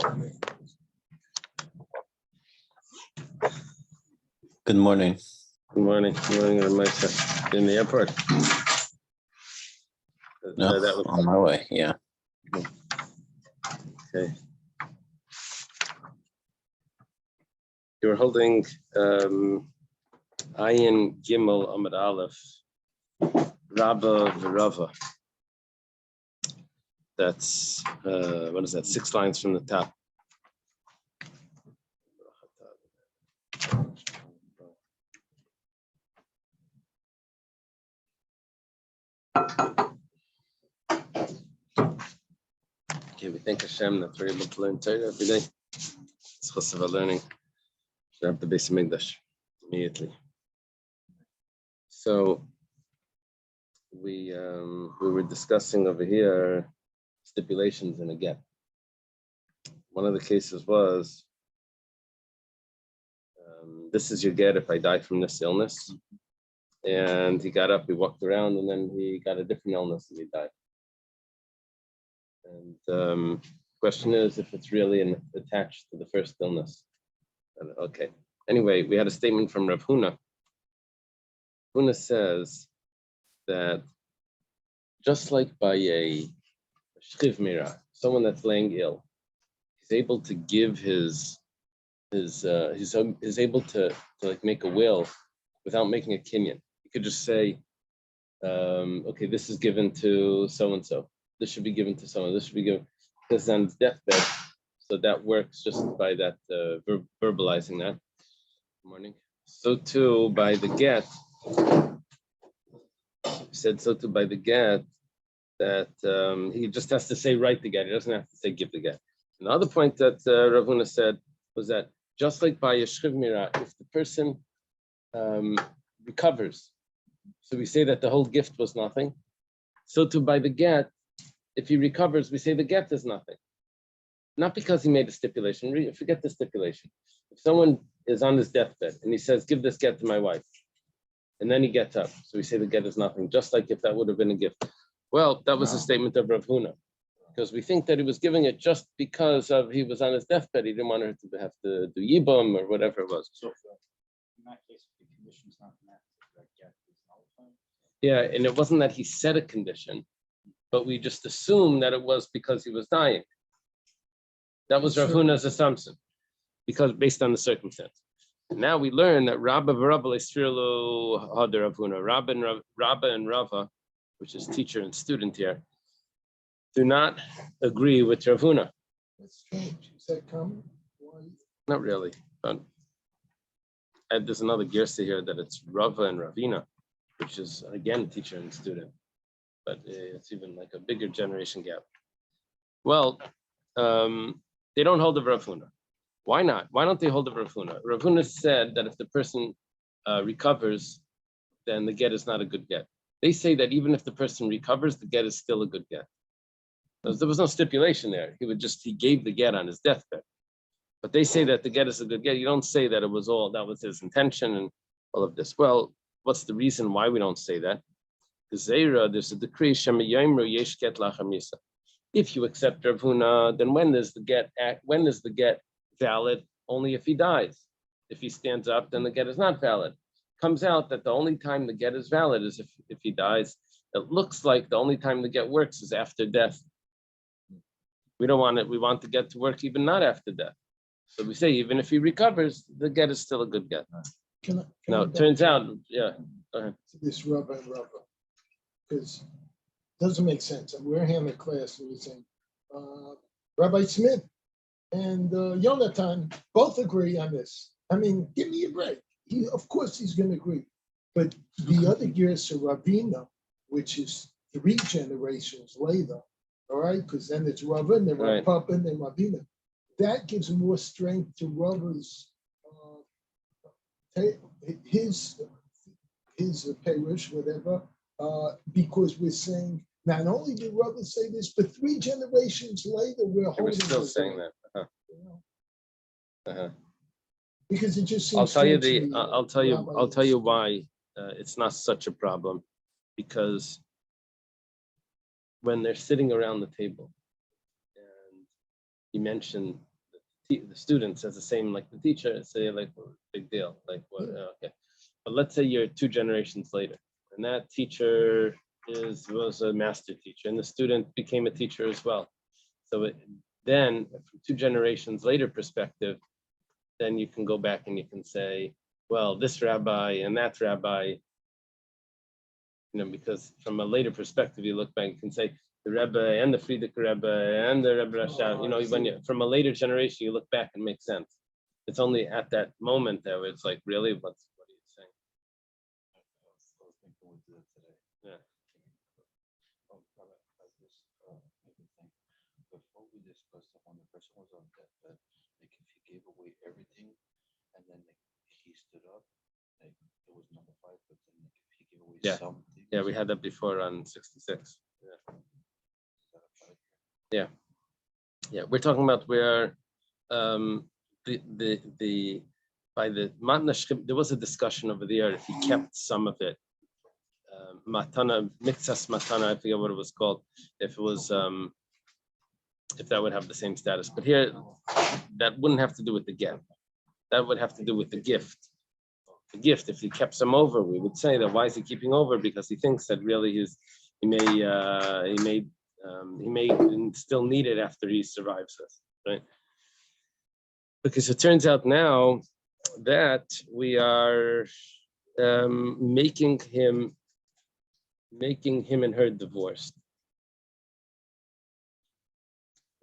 Good morning. Good morning. Good morning, Ramesha. In the airport? No, on my way, yeah. Okay. You're holding Ayin Gimel Amud Aleph, Rabba V'Rava. That's, what is that, 6 lines from the top. Okay, we thank Hashem that we're able to learn Torah every day. It's chassav learning. We have the base of Mikdash immediately. So we were discussing over here stipulations in a get. One of the cases was, this is your get if I die from this illness. And he got up, he walked around, and then he got a different illness and he died. And question is if it's really attached to the first illness. Okay. Anyway, we had a statement from Rav Huna. Huna says that just like by a shchiv mira, someone that's laying ill, he's able to give he's able to like make a will without making a kinyan. You could just say, okay, this is given to so and so. This should be given to someone. This should be given. This is on his deathbed, so that works just by that verbalizing that. Good morning. So too by the get. Said so too by the get that he just has to say write the get. He doesn't have to say give the get. Another point that Rav Huna said was that just like by a shchiv mira, if the person recovers, so we say that the whole gift was nothing. So too by the get, if he recovers, we say the get is nothing. Not because he made a stipulation. Forget the stipulation. If someone is on his deathbed and he says, give this get to my wife, and then he gets up, so we say the get is nothing, just like if that would have been a gift. Well, that was a statement of Rav Huna, because we think that he was giving it just because he was on his deathbed. He didn't want her to have to do yibum or whatever it was. So in that case, the condition's not met, that get is nullified. Yeah, and it wasn't that he set a condition, but we just assumed that it was because he was dying. That was Rav Huna's assumption, because based on the circumstance. Now we learn that Rabba V'Rava Leisfirlu Hader Rav Huna, Rabba and Rava, which is teacher and student here, do not agree with Rav Huna. That's strange. Is that common? Why? Not really, but there's another girsa here that it's Rava and Ravina, which is again teacher and student, but it's even like a bigger generation gap. Well, they don't hold the Rav Huna. Why not? Why don't they hold the Rav Huna? Rav Huna said that if the person recovers, then the get is not a good get. They say that even if the person recovers, the get is still a good get. There was no stipulation there. He gave the get on his deathbed. But they say that the get is a good get. You don't say that that was his intention and all of this. Well, what's the reason why we don't say that? Because there's a decree, if you accept Rav Huna, then when is the get valid? Only if he dies. If he stands up, then the get is not valid. Comes out that the only time the get is valid is if he dies. It looks like the only time the get works is after death. We don't want it. We want the get to work even not after death. So we say even if he recovers, the get is still a good get. Now it turns out, yeah. Go ahead. This Rabba and Rava, because it doesn't make sense. And we're here in the class and we're saying, Rabbi Smith and Yonatan both agree on this. I mean, give me a break. Of course he's going to agree. But the other gears are Ravina, which is 3 generations later, all right? Because then it's Rava and then Rav Papa and then Ravina. That gives more strength to Rava's, his parish, whatever, because we're saying, not only did Rava say this, but 3 generations later, we're still saying that. Because it just seems. I'll tell you why it's not such a problem, because when they're sitting around the table, and you mentioned the student says the same like the teacher, say like, well, big deal, like what? Okay, but let's say you're 2 generations later, and that teacher was a master teacher, and the student became a teacher as well. So then, from 2 generations later perspective, then you can go back and you can say, well, this rabbi and that rabbi, because from a later perspective, you look back, you can say the Rebbe and the Frierdiker Rebbe and the Rebbe Rashab. When you from a later generation, you look back and make sense. It's only at that moment that it's like, really, what are you saying? Yeah. Before we discussed that when the person was on deathbed, like if he gave away everything and then he stood up, like it was nullified, but then like, if he gave away something. Yeah, we had that before on 66. Yeah. Yeah, we're talking about where by the Matna Shchim, there was a discussion over there if he kept some of it. Matana, Mixas Matana, I forget what it was called, if it was if that would have the same status. But here, that wouldn't have to do with the get. That would have to do with the gift. The gift, if he kept some over, we would say that why is he keeping over? Because he thinks that really he may still need it after he survives us, right? Because it turns out now that we are making him and her divorced.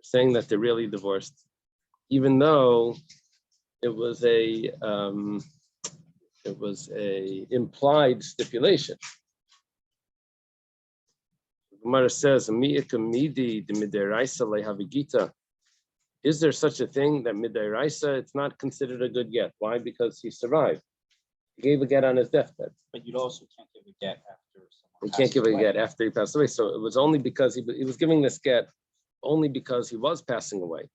Saying that they're really divorced, even though it was a implied stipulation. The Gemara says, is there such a thing that midiraisa? It's not considered a good get. Why? Because he survived. He gave a get on his deathbed. But you also can't give a get after someone. You can't give a get after he passed away. So it was only because he was giving this get only because he was passing away.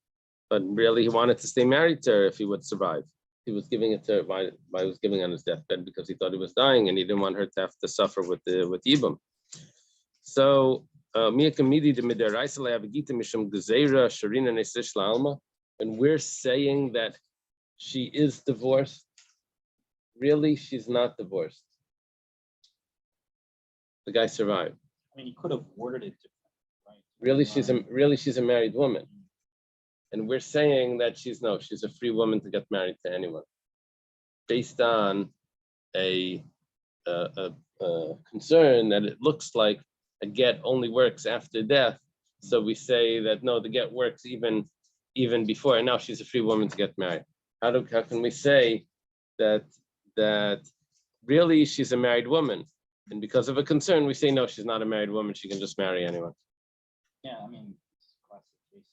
But really, he wanted to stay married to her if he would survive. He was giving it to her why he was giving on his deathbed because he thought he was dying and he didn't want her to have to suffer with Yibam. So and we're saying that she is divorced. Really, she's not divorced. The guy survived. I mean, he could have worded it differently, right? Really, she's a married woman. And we're saying that she's a free woman to get married to anyone, based on a concern that it looks like a get only works after death. So we say that no, the get works even before, and now she's a free woman to get married. How can we say that really she's a married woman, and because of a concern we say no, she's not a married woman, she can just marry anyone? Yeah, I mean, it's a classic case.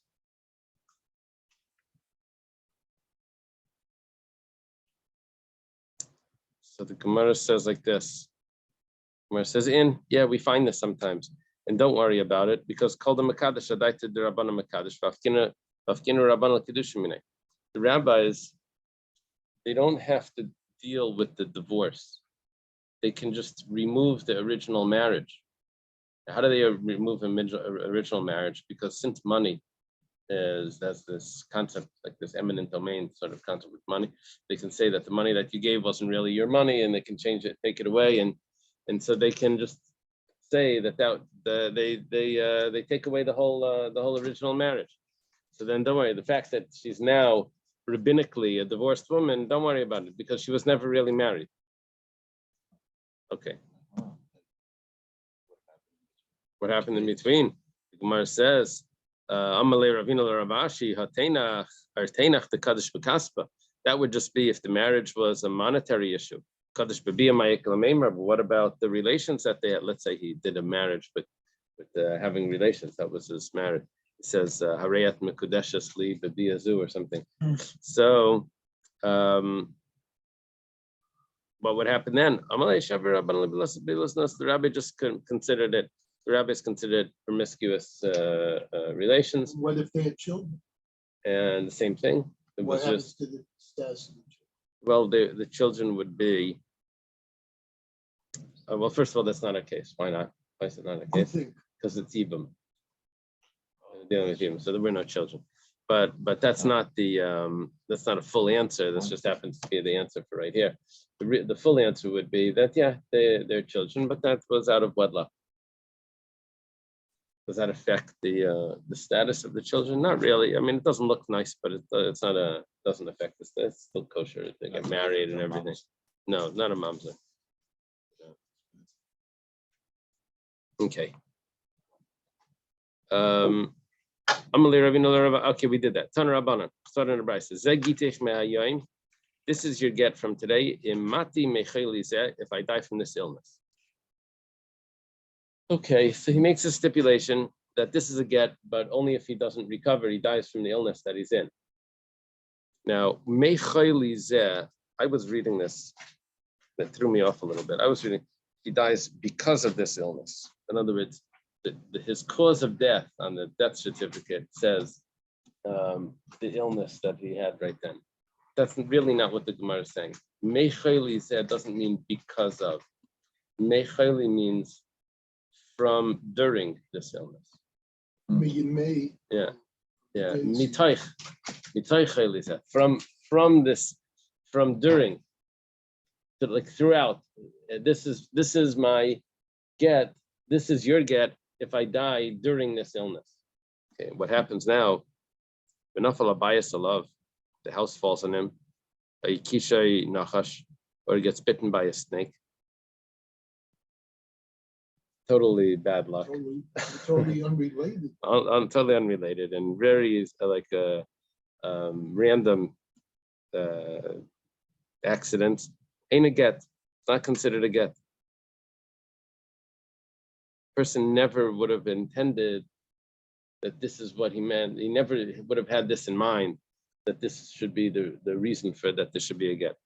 So the Gemara says like this. Gemara says, we find this sometimes. And don't worry about it, because called the Makadish, Adaita the Rabbana Makadish, Vafkinu Rabbana Kiddushimine. The rabbis, they don't have to deal with the divorce. They can just remove the original marriage. How do they remove original marriage? Because since money has this concept, like this eminent domain sort of concept with money, they can say that the money that you gave wasn't really your money, and they can change it, take it away, and so they can just say that they take away the whole original marriage. So then don't worry. The fact that she's now rabbinically a divorced woman, don't worry about it, because she was never really married. Okay. What happened in between? The Gemara says, Amalei Ravina Ravashi Hateinach Arteinach the Kaddish Bekaspa. That would just be if the marriage was a monetary issue. Kaddish Bebiya Ma'ikla Meimer. But what about the relations that they had? Let's say he did a marriage with having relations. That was his marriage. It says Harayat Mekudeshas Li Bebiya Zu or something. So what would happen then? The rabbi just considered it. The rabbis considered promiscuous relations. What if they had children? And the same thing. It What was happens just to the status of the children? well, the children would be. Well, first of all, that's not a case. Why not? Why is it not a I case? think Because it's Ibam. Dealing with Ibam, so there were no children. but that's not that's not a full answer. This just happens to be the answer for right here. The full answer would be that they're children, but that was out of wedlock. Does that affect the status of the children? Not really. I mean, it doesn't look nice, but it's not doesn't affect this. It's still kosher. They get married and everything. No, not a mamzer. No. Okay. Okay, we did that. Tana Rabbanan. This is your get from today. If I die from this illness. Okay, so he makes a stipulation that this is a get, but only if he doesn't recover, he dies from the illness that he's in. Now, I was reading this, that threw me off a little bit. I was reading, he dies because of this illness. In other words, his cause of death on the death certificate says the illness that he had right then. That's really not what the Gemara is saying. Mechayli doesn't mean because of. Mechayli means from during this illness. Yeah. Mitaych chayli from during, to like throughout. This is my get. This is your get if I die during this illness. Okay, what happens now? The house falls on him. Or he gets bitten by a snake. Totally bad luck. Totally unrelated. Totally unrelated and very like a random accident. Ain't a get. It's not considered a get. Person never would have intended that this is what he meant. He never would have had this in mind, that this should be the reason for that there should be a get.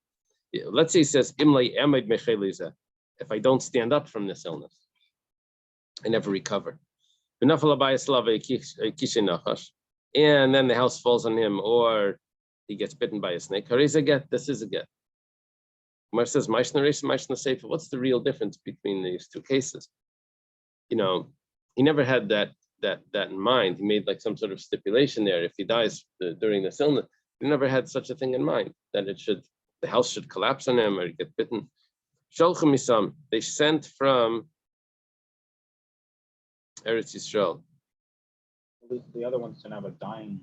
Yeah, let's say he says, if I don't stand up from this illness, I never recover. And then the house falls on him, or he gets bitten by a snake. This is a get. Mar says, what's the real difference between these two cases? You know, he never had that in mind. He made like some sort of stipulation there. If he dies during this illness, he never had such a thing in mind that the house should collapse on him or get bitten. They sent from Eretz Yisrael. The other one's to have a dying.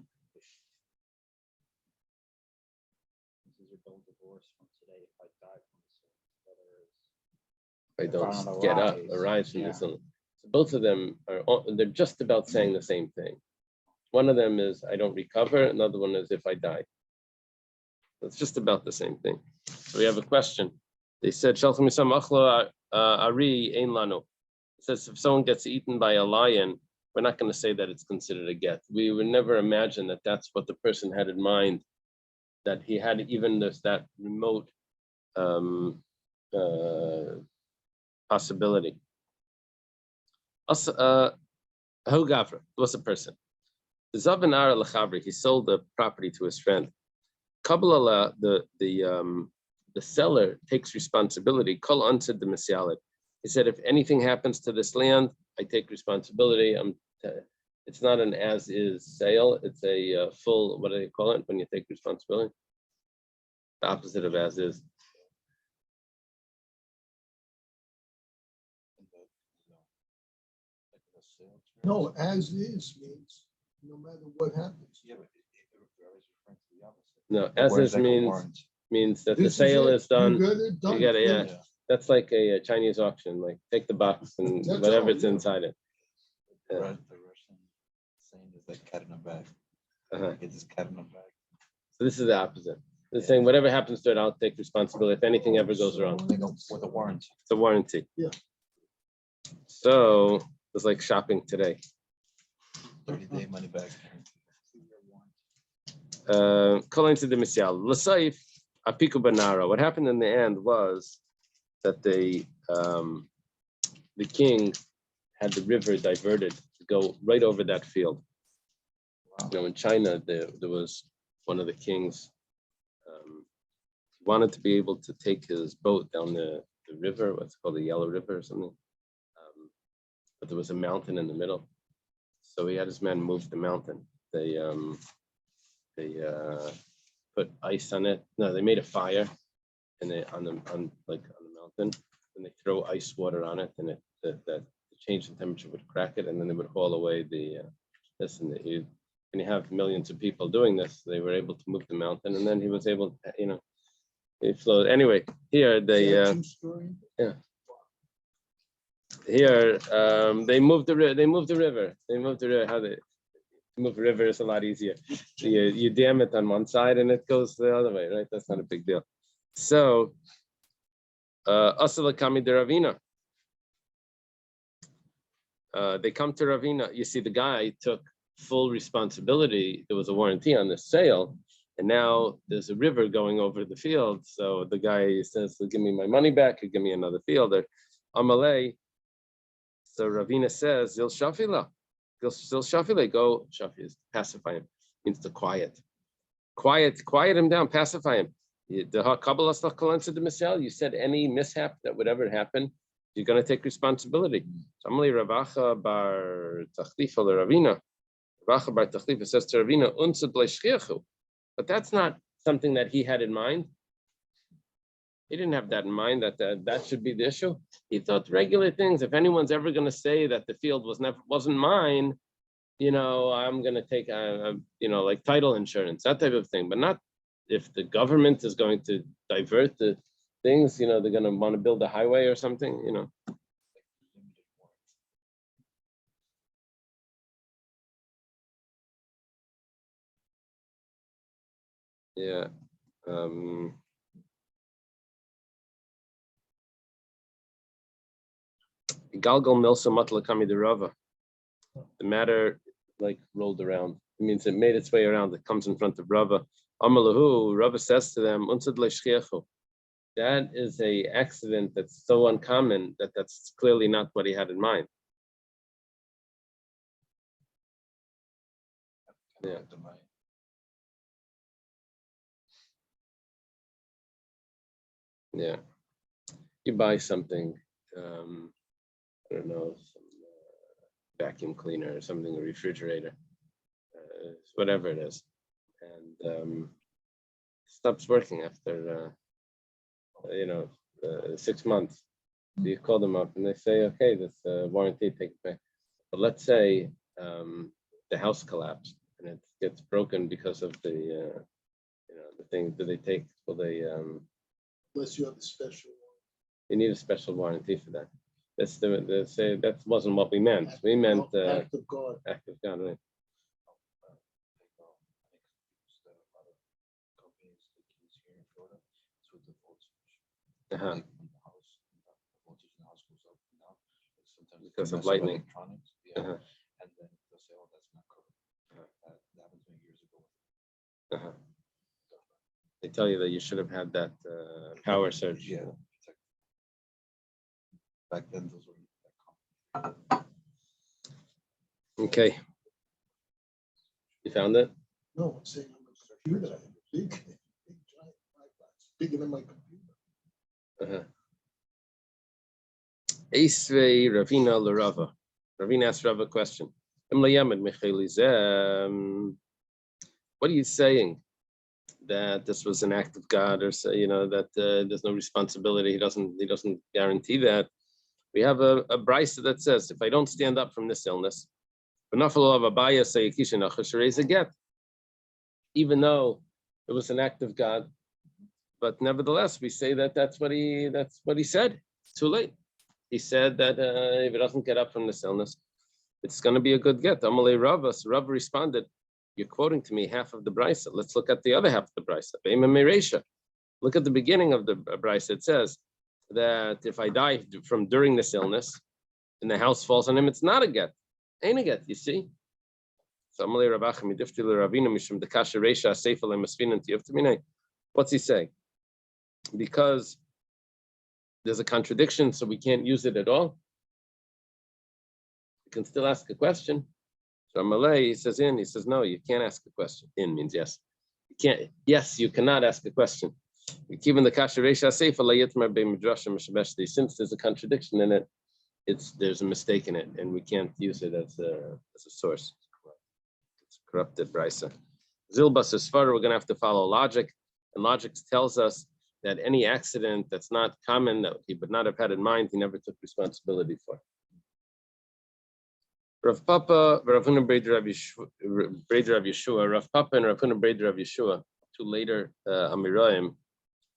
This is a bill divorce from today. If I die from this, I don't get up, arise from this illness. So both of them they're just about saying the same thing. One of them is I don't recover. Another one is if I die. It's just about the same thing. So we have a question. They said, Ari ein lanu. It says if someone gets eaten by a lion, we're not going to say that it's considered a get. We would never imagine that that's what the person had in mind, that he had even that remote possibility. Gavra was a person. He sold the property to his friend. Kabbalah, the seller takes responsibility. Kol answered the Mesialit. He said, if anything happens to this land, I take responsibility. It's not an as-is sale. It's a full, what do they call it when you take responsibility? The opposite of as-is. No, as is means no matter what happens. Yeah, but I was referring to the opposite. No, as-is means that the sale is done. You get it, yeah. That's like a Chinese auction, like take the box and That's whatever's all, inside it. The Russian saying is like cat in a bag. It's just cat in a bag. So this is the opposite. They're saying whatever happens to it, I'll take responsibility if anything ever goes wrong. With a warranty. It's a warranty. Yeah. So it's like shopping today. 30-day money back. Calling to the Misial. L'saif apiku banara. What happened in the end was that the king had the river diverted to go right over that field. Wow. You know, in China, there was one of the kings wanted to be able to take his boat down the river, what's called the Yellow River or something. But there was a mountain in the middle. So he had his men move the mountain. they put ice on it. No, they made a fire, and they on the mountain, and they throw ice water on it, and that change the temperature would crack it, and then they would haul away the this, and when you have millions of people doing this, they were able to move the mountain, and then he was able to, it flowed. Anyway, here they True story? here they moved the river. They moved the river. How they move the river is a lot easier. You dam it on one side and it goes the other way, right? That's not a big deal. So, Asala Kami de Ravina. They come to Ravina. You see, the guy took full responsibility. There was a warranty on the sale, and now there's a river going over the field. So the guy says, "Give me my money back. Or give me another field." Or Amalei. So Ravina says, "Zil shafila, zil shafila, go shafi is pacify him, means to quiet him down, pacify him." You said any mishap that would ever happen, you're going to take responsibility. Ravacha bar Tachlifa Ravina. Ravacha bar Tachlifa says to Ravina, "Unsad leishchiachu," but that's not something that he had in mind. He didn't have that in mind, that should be the issue. He thought regular things. If anyone's ever going to say that the field wasn't mine, I'm going to take, like title insurance, that type of thing. But not if the government is going to divert the things, they're going to want to build a highway or something, Yeah. Galgal Milsa Matlakami de Rava. The matter rolled around. It means it made its way around. It comes in front of Rava. Amalahu, Rava says to them, Unsad leishchiachu. That is a accident that's so uncommon that's clearly not what he had in mind. Yeah. Yeah. You buy something, I don't know, some vacuum cleaner or something, a refrigerator, whatever it is, and stops working after 6 months. So you call them up and they say, okay, this warranty takes back. But let's say the house collapsed and it gets broken because of the the thing. Do they take? Will they? Unless you have a special one. You need a special warranty for that. Say that wasn't what we meant. We meant Act of God. Act of God, right? Uh-huh. Because of lightning. Uh-huh. And then they'll say, "Oh, that's not covered." That happened to me years ago. Uh-huh. They tell you that you should have had that power surge. Yeah. Back then, those were that common. Okay. You found it? No, I'm saying on the computer. Big giant blackbox, bigger than my computer. Uh-huh. Eisvei Ravina L'Rava. Ravina asked Rava a question. What are you saying? That this was an act of God, or say, that there's no responsibility. He doesn't guarantee that. We have a brisa that says, if I don't stand up from this illness, even though it was an act of God, but nevertheless we say that's what he said. It's too late. He said that if it doesn't get up from this illness, it's going to be a good get. Amalei Rava. So Rava responded, "You're quoting to me half of the brisa. Let's look at the other half of the brisa. Look at the beginning of the brisa. It says that if I die from during this illness and the house falls on him, it's not a get. Ain't a get, you see? What's he saying? Because there's a contradiction, so we can't use it at all. You can still ask a question. So Malay, he says, no, you can't ask a question. In means yes. You can't. Yes, you cannot ask a question. Given the kasha reisha seifa layitmer be midrashim mishbeshti. Since there's a contradiction in it, there's a mistake in it, and we can't use it as a source. It's corrupted brisa. Zilbas Sfar, we're going to have to follow logic. And logic tells us that any accident that's not common, that he would not have had in mind, he never took responsibility for. Rav Papa, Rav Huna Breder Rav Yeshua, Rav Papa and Rav Huna Breder Rav Yeshua, two later Amirayim,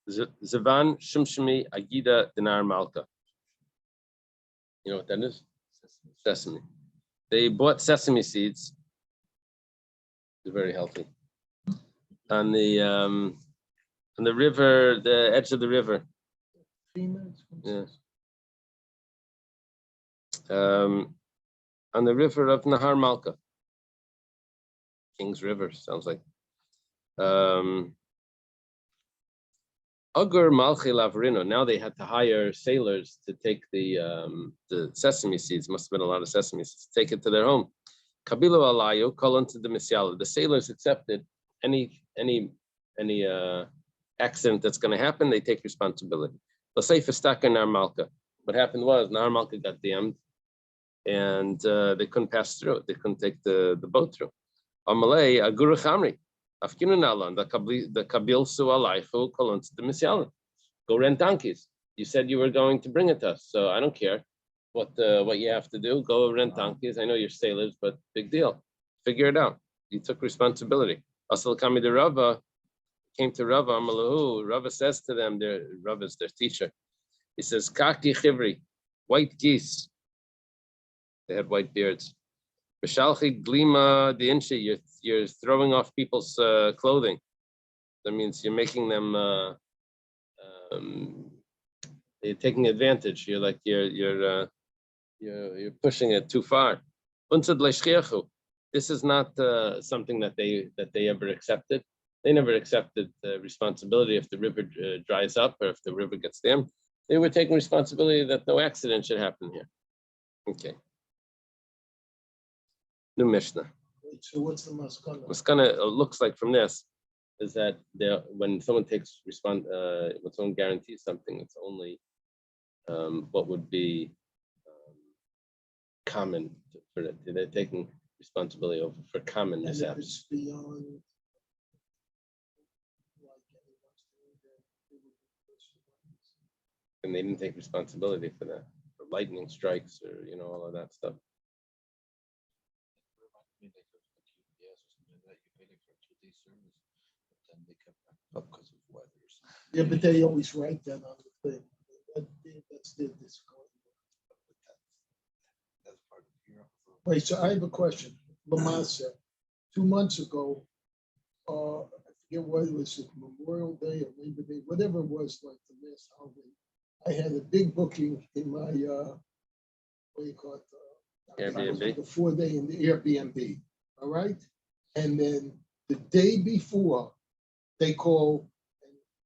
Zavan Shumshmi Agida Dinar Malka. You know what that is? Sesame. They bought sesame seeds. They're very healthy. On the river, the edge of the river. Yeah. On the river of Nahar Malka. King's River, sounds like. Agur Malchi Lavrino. Now they had to hire sailors to take the sesame seeds. Must have been a lot of sesame seeds. Take it to their home. Kabilo Alayu call into the Misyala. The sailors accepted any accident that's going to happen. They take responsibility. Nar Malka. What happened was Nar Malka got dammed, and they couldn't pass through. They couldn't take the boat through. Amalei Aguru Chamri. The Kabil Su Alaifu Kolon the Misyala. Go rent donkeys. You said you were going to bring it to us, so I don't care what you have to do. Go rent donkeys. I know you're sailors, but big deal. Figure it out. You took responsibility. Asal Kami the Rava came to Rava Amalahu. Rava says to them, Rava is their teacher. He says, Kaki Chivri, white geese. They had white beards. Mishalchi glima the inchi, you're throwing off people's clothing. That means you're making them you're taking advantage. You're like you're pushing it too far. This is not something that they ever accepted. They never accepted responsibility if the river dries up or if the river gets dammed. They were taking responsibility that no accident should happen here. Okay. New Mishnah. So what's the maskana? Maskana looks like from this is that when someone takes when someone guarantees something, it's only what would be common for it. They're taking responsibility over for common mishaps. And they didn't take responsibility for that, for lightning strikes or all of that stuff. Yeah, but they always write that on the thing. That's their discard. That's part of your. Wait, so I have a question. Lamasa, 2 months ago, I forget what it was, Memorial Day or Labor Day, whatever it was, like the last holiday. I had a big booking in my, what do you call it? Airbnb? The 4-day in the Airbnb, all right? And then the day before, they call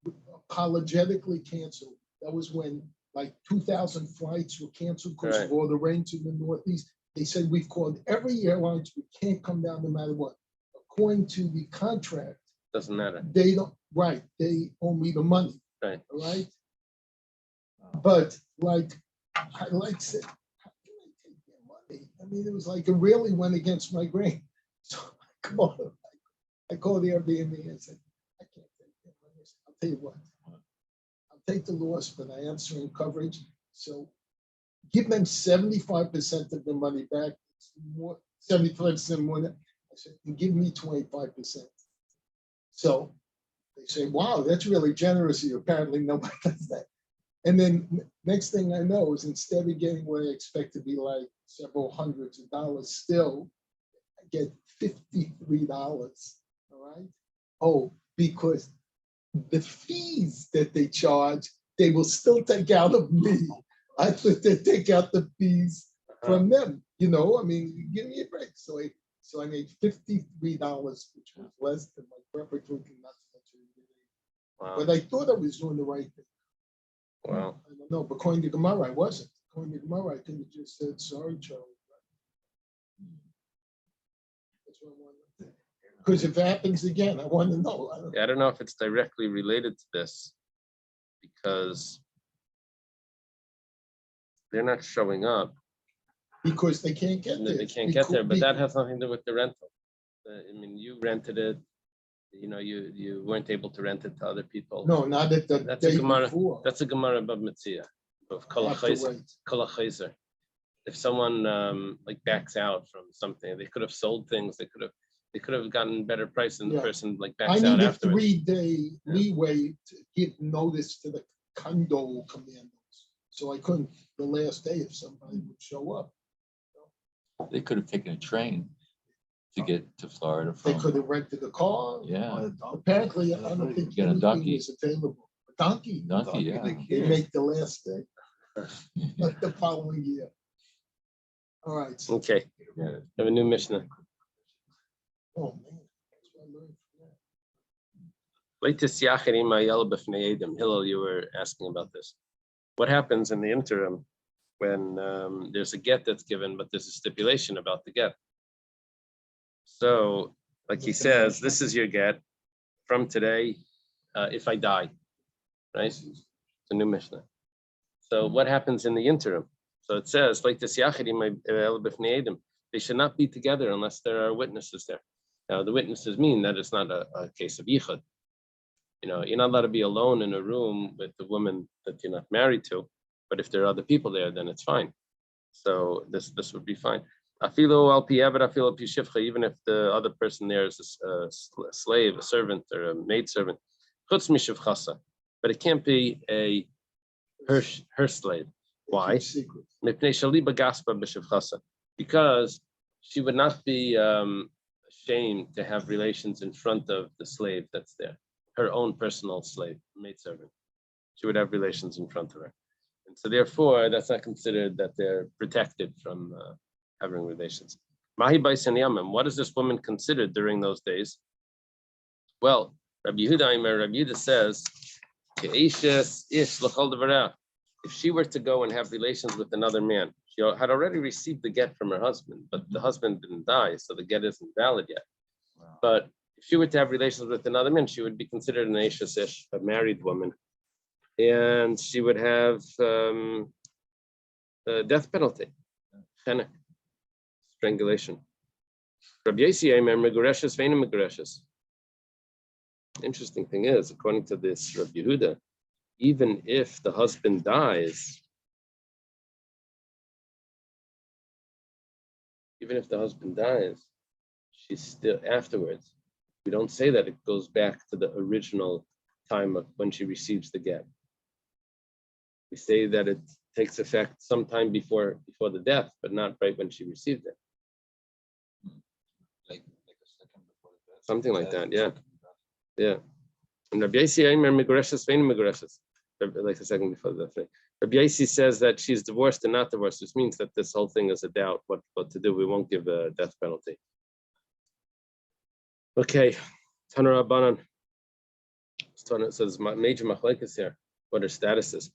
and apologetically cancel. That was when like 2,000 flights were canceled because of all the rains in the Northeast. They said, we've called every airlines, we can't come down no matter what. According to the contract, doesn't matter. They don't, right, they owe me the money. Right. All right. But like, I like said, how can I take their money? I mean, it was like it really went against my grain. So I called the Airbnb and said, I can't take their money. I'll tell you what, I'll take the loss, but I answer in coverage. So give them 75% of the money back. It's more, 75% more than I said, and give me 25%. So they say, wow, that's really generous of you. Apparently nobody does that. And then next thing I know is instead of getting what I expect to be like several hundreds of dollars, still I get $53. All right. Oh, because the fees that they charge, they will still take out of me. I thought they'd take out the fees from them. I mean, give me a break. So I made $53, which was less than my preferred drinking nuts. Wow. But I thought I was doing the right thing. Wow. I don't know, but according to Gemara, I wasn't. According to Gemara, I could have just said, sorry, Charlie. That's what I want to think. Because if it happens again, I want to know. I don't know if it's directly related to this because they're not showing up. Because they can't get there. They can't get there, but that has nothing to do with the rental. I mean, you rented it. you weren't able to rent it to other people. No, not at the That's a day Gemara. before. That's a Gemara above Mitzvah of Kol HaChayzer. If someone like backs out from something, they could have sold things. They could have gotten better price than the person like I backs out need a afterwards. 3-day leeway to give notice to the condo commandos. So I couldn't the last day if somebody would show up. They could have taken a train to get to Florida They from. could have rented a car. Yeah. Apparently, I don't think Get a anything donkey. is available. A donkey. Donkey, yeah. They make the last day, like the following year. All right. So, Okay, Yeah. have a new Mishnah. oh man, that's what I learned from that. Hillel, you were asking about this. What happens in the interim when there's a get that's given, but there's a stipulation about the get? So, like he says, this is your get from today if I die, right? It's a new Mishnah. So what happens in the interim? So it says, like this, they should not be together unless there are witnesses there. Now, the witnesses mean that it's not a case of yichud. You're not allowed to be alone in a room with the woman that you're not married to, but if there are other people there, then it's fine. So this would be fine. Even if the other person there is a slave, a servant, or a maidservant, but it can't be her slave. Why? Because she would not be ashamed to have relations in front of the slave that's there, her own personal slave, maidservant. She would have relations in front of her. And so therefore, that's not considered that they're protected from having relations. Mahi Bais and Yamim, what is this woman considered during those days? Well, Rabbi Yehuda says, if she were to go and have relations with another man, she had already received the get from her husband, but the husband didn't die, so the get isn't valid yet. Wow. But if she were to have relations with another man, she would be considered an Eishes Ish, a married woman, and she would have a death penalty, chenek, strangulation. Rabbi Yossi Eimer megureshes ve'eino megureshes. Interesting thing is, according to this Rabbi Yehuda, even if the husband dies, she's still afterwards. We don't say that it goes back to the original time of when she receives the get. We say that it takes effect sometime before the death, but not right when she received it. Like a second before the death. Something like that, yeah. Yeah. And Rabbi Yossi Eimer megureshes ve'eino megureshes. Like a second before the thing. Rabbi Yossi says that she's divorced and not divorced, which means that this whole thing is a doubt what to do. We won't give a death penalty. Okay, Taner Rabbanan. It says major machlekes here. What her status is.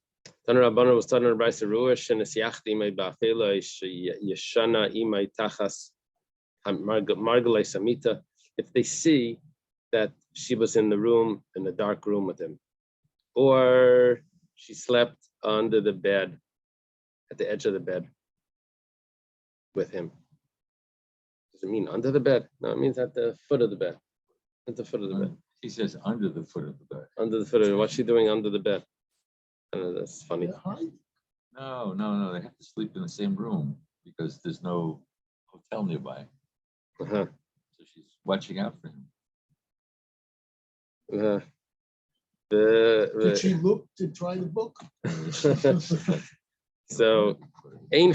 Taner Rabbanan was Taner Brayse Ruach and Esyachti Imay Ba'afela Yeshana Imay Tachas Margalei Samita. If they see that she was in the dark room with him, or she slept under the bed, at the edge of the bed with him. Does it mean under the bed? No, it means at the foot of the bed. At the foot of the bed. He says under the foot of the bed. Under the foot of the bed. What's she doing under the bed? I don't know, that's funny. No. They have to sleep in the same room because there's no hotel nearby. Uh-huh. So she's watching out for him. Did she look to try to book? So, we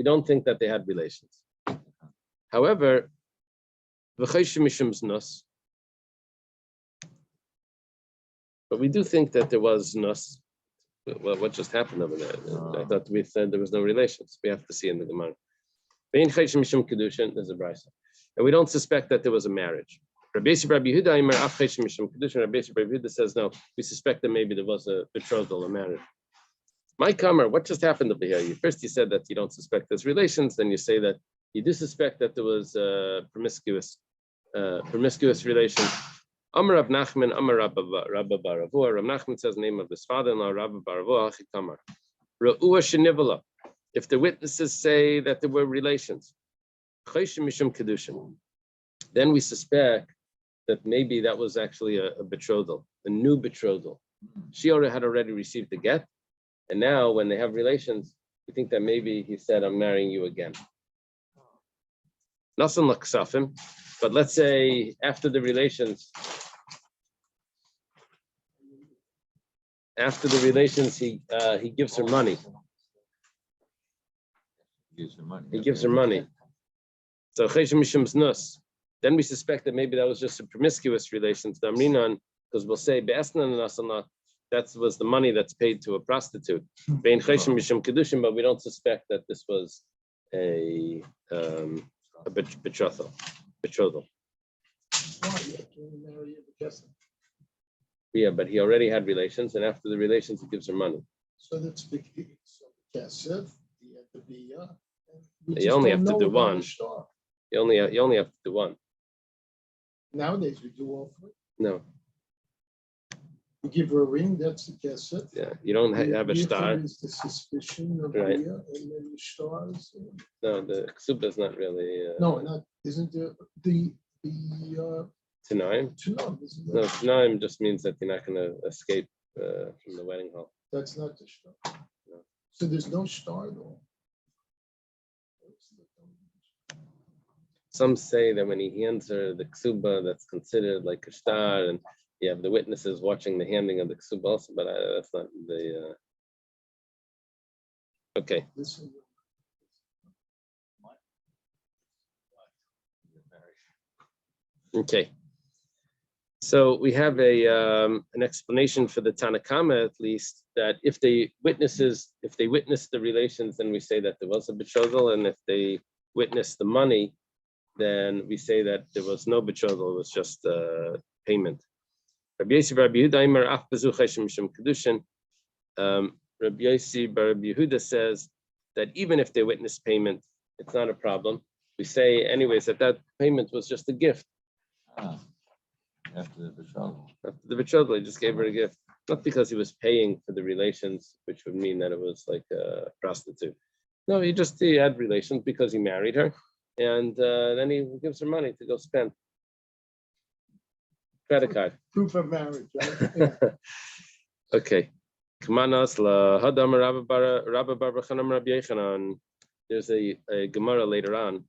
don't think that they had relations. However, but we do think that there was nus. Well, what just happened over there? I thought we said there was no relations. We have to see in the Gemara. There's a brisa, and we don't suspect that there was a marriage. Rabbi Yehuda says no. We suspect that maybe there was a betrothal, a marriage. My Kamar, what just happened over here? First you said that you don't suspect there's relations, then you say that you do suspect that there was promiscuous relation. Amar Rab Nachman, Amar Rabba Baravua. Rab Nachman says the name of his father-in-law, Rabba Baravua, Hachi Kamar. Ra'ua Shenivala. If the witnesses say that there were relations, Chayshim Mishum Kedushin. then we suspect that maybe that was actually a betrothal, a new betrothal. She had already received the get, and now when they have relations, we think that maybe he said, "I'm marrying you again." Nothing like Safim, but let's say after the relations, he gives her money. He gives her money. So then we suspect that maybe that was just a promiscuous relations, because we'll say that was the money that's paid to a prostitute. But we don't suspect that this was a betrothal. Why? Can you marry a guest? Yeah, but he already had relations, and after the relations, he gives her money. So that's big. So Kesef, he had to be. You only have to do one. You only have to do one. Nowadays we do all three. No. You give her a ring, that's the Kesef. Yeah, you don't have a star. Is the suspicion of Right. Bia, and then the stars. No, the ksuba is not really. No, not isn't the Tanaim. Tanam, isn't No, that? Tanaim just means that you're not going to escape from the wedding hall. That's not the star. No. So there's no star though. Some say that when he hands her the ksuba, that's considered like a star, and you have the witnesses watching the handing of the ksuba also, but that's not the. Okay. Listen, Okay. So we have an explanation for the Tanakama, at least, that if they witness the relations, then we say that there was a betrothal, and if they witness the money, then we say that there was no betrothal, it was just payment. Rabbi Yossi bar Rabbi Yehuda says that even if they witness payment, it's not a problem. We say anyways that payment was just a gift. After the betrothal. After the betrothal, he just gave her a gift. Not because he was paying for the relations, which would mean that it was like a prostitute. No, he had relations because he married her. And then he gives her money to go spend. Credit card. proof of marriage, right? Yeah. Okay. There's a Gemara later on,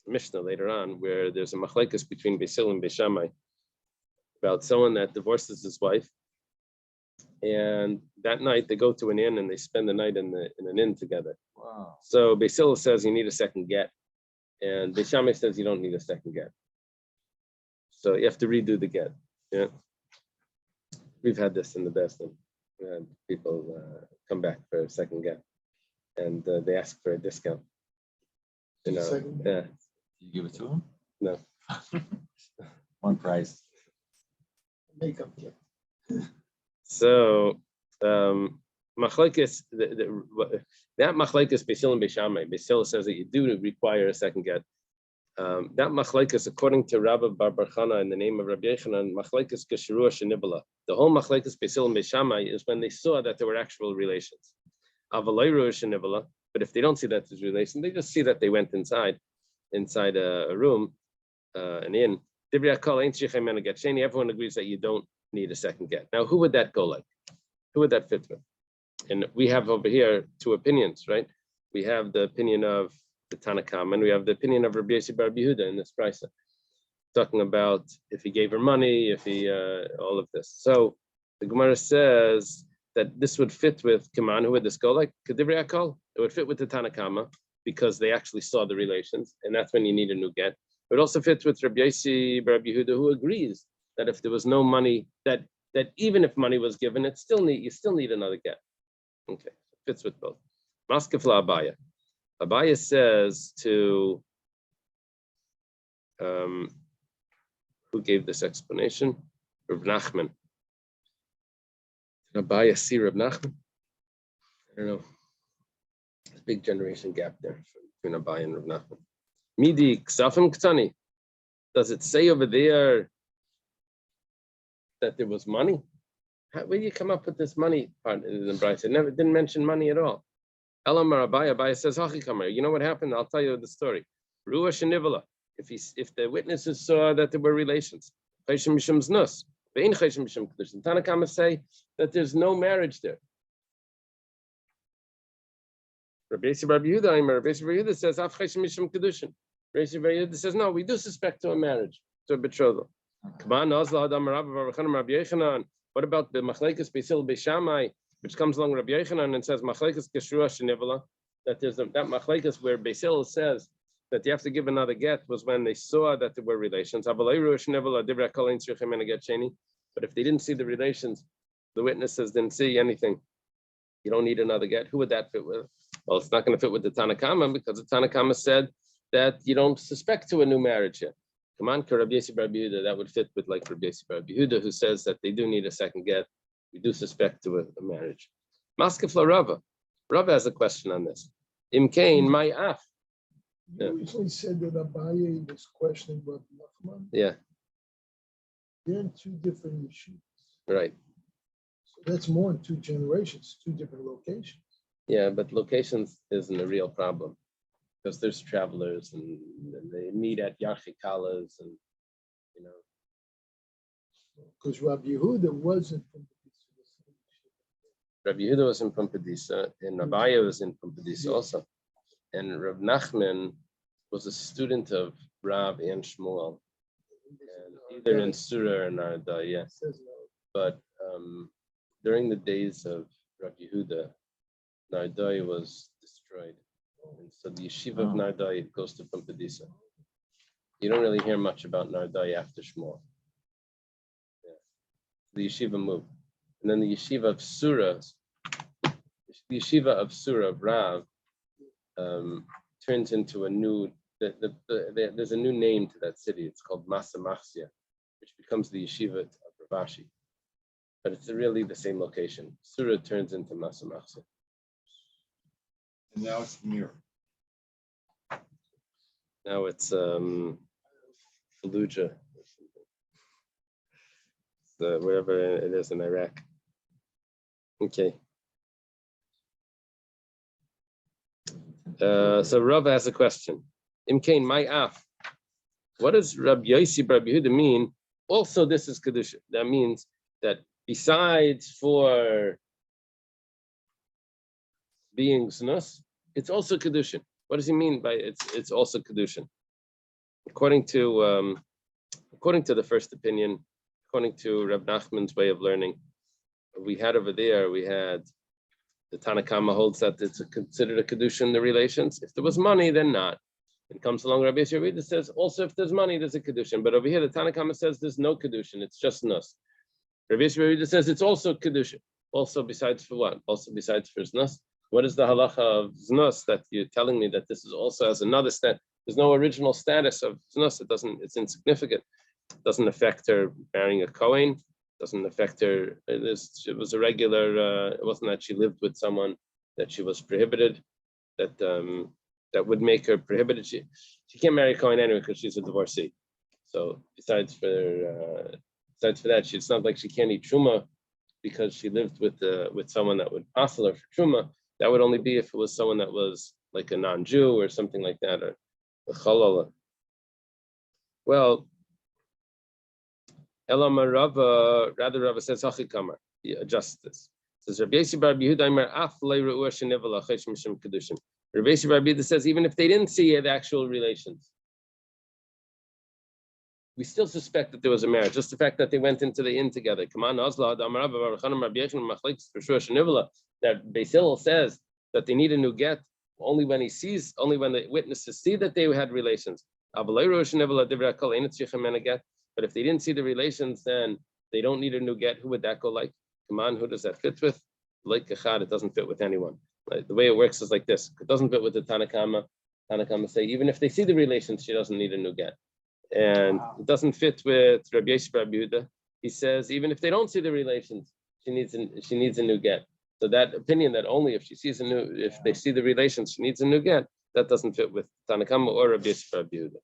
Mishnah later on, where there's a machlekes between Beisil and Beishamai about someone that divorces his wife. And that night they go to an inn and they spend the night in an inn together. Wow. So Beisil says you need a second get. And Beishamai says you don't need a second get. So you have to redo the get. Yeah. We've had this in the best. We had people come back for a second get. And they ask for a discount. You know, Second yeah. You give it to him? No. One price. Makeup kit. So machlekes, that machlekes Beisil and Beishamai. Beisil says that you do require a second get. That machlekes, according to Rabbi Bar Bar Chana in the name of Rabbi Yechanan, machlekes kesherua shenibala. The whole machlekes Beisil and Beishamai is when they saw that there were actual relations. Avalei shenibala. But if they don't see that there's relation, they just see that they went inside a room, an inn. Everyone agrees that you don't need a second get. Now, who would that go like? Who would that fit with? And we have over here two opinions, right? We have the opinion of the Tanakam, and we have the opinion of Rabbi Yossi bar Yehuda in this price, talking about if he gave her money, if he all of this. So the Gemara says that this would fit with Kaman. Who would this go like? Kedivri Akol. It would fit with the Tanakama because they actually saw the relations, and that's when you need a new get. It also fits with Rabbi Yossi bar Yehuda, who agrees that if there was no money, that even if money was given, you still need another get. Okay, fits with both. Maskefla Abaya. Abaya says to who gave this explanation? Rav Nachman. Did Abaya see Rav Nachman? I don't know. There's a big generation gap there between Abaya and Rav Nachman. Midi ksafim ktani. Does it say over there that there was money? Where do you come up with this money part in the Bryce? It didn't mention money at all. Elamar Abaya says, Hachi Kamer. You know what happened? I'll tell you the story. Ruah Shenivala. if the witnesses saw that there were relations. Tanakama say that there's no marriage there. Rabbi Yehuda says, Rabbi Yehuda says, no, we do suspect to a marriage, to a betrothal. What about the Machlekes Beisil Beishamai, which comes along Rabbi Yochanan and says Machlekes Keshrua Shenivala, that there's that Machlekes where Beisil says that you have to give another get was when they saw that there were relations. But if they didn't see the relations, the witnesses didn't see anything, you don't need another get. Who would that fit with? Well, it's not going to fit with the Tanakama because the Tanakama said that you don't suspect to a new marriage yet. Come on, Rabbi Yossi Bar Yehuda, that would fit with like Rabbi Yossi Bar Yehuda, who says that they do need a second get. We do suspect to a marriage. Maskefla Rava. Rava has a question on this. Imkain, my af. You originally said that Abaye was questioning Rabbi Nachman. Yeah. They're in two different yeshivas. Right. So that's more than 2 generations, 2 different locations. Yeah, but locations isn't a real problem because there's travelers and they meet at Yachikalas and, you know. Because Rabbi Yehuda wasn't from the Rabbi Yehuda was in Pumbedisa and Abaye was in Pumbedisa also. And Rav Nachman was a student of Rav and Shmuel, and either in Surah or Narada, yes. But during the days of Rabbi Yehuda, Nardai was destroyed. And so the yeshiva of Nardai goes to Pumbedisa. You don't really hear much about Nardai after Shmuel. Yeah. The yeshiva moved. And then the yeshiva of Surah, of Rav, turns into a new, there's a new name to that city. It's called Masamachsia, which becomes the yeshiva of Rav Ashi. But it's really the same location. Surah turns into Masamachsia. And now it's the mirror. Now it's Fallujah, wherever it is in Iraq. Okay. So Rav has a question. Imkain, my af. What does Rabbi Yossi Bar Yehuda mean? Also, this is Kedusha. That means that besides for being Znus, it's also Kedushin. What does he mean by it's also Kedushin? According to the first opinion, according to Reb Nachman's way of learning, we had the Tanakama holds that it's considered a Kedushin, the relations. If there was money, then not. It comes along Rabbi Yossi says also if there's money, there's a Kedushin. But over here, the Tanakama says there's no Kedushin, it's just Nus. Rabbi Yossi says it's also Kedushin. Also besides for what? Also besides for Znus. What is the halacha of Znus that you're telling me that this is also as another stat? There's no original status of Znus. It's insignificant. It doesn't affect her marrying a Kohen. Doesn't affect her. It was a regular. It wasn't that she lived with someone that she was prohibited. That would make her prohibited. She can't marry a Kohen anyway because she's a divorcee. So besides for that, it's not like she can't eat truma because she lived with someone that would passel her for truma. That would only be if it was someone that was like a non-Jew or something like that, or a chalala. Well, Elama Rava, rather Rava says Hachikamar, adjust this. Says Rabbi Yossi Bar Yehuda Imer Af Le'Ru'ur Shenivala Chesh Mishum Kedushin. Rabbi Yossi Bar Yehuda says even if they didn't see the actual relations, we still suspect that there was a marriage. Just the fact that they went into the inn together. Come on, Azla, that Beis Hillel says that they need a new get only when the witnesses see that they had relations. But if they didn't see the relations, then they don't need a new get. Who would that go like? Come on, who does that fit with? Like Kachad, it doesn't fit with anyone. Right? The way it works is like this. It doesn't fit with the Tanakama. Tanakama say, even if they see the relations, she doesn't need a new get. And it doesn't fit with Rabbi Yossi Bar Yehuda. He says, even if they don't see the relations, she needs a new get. So that opinion that only if they see the relations, she needs a new get, that doesn't fit with Tanakama or Rabbi Yossi Bar Yehuda.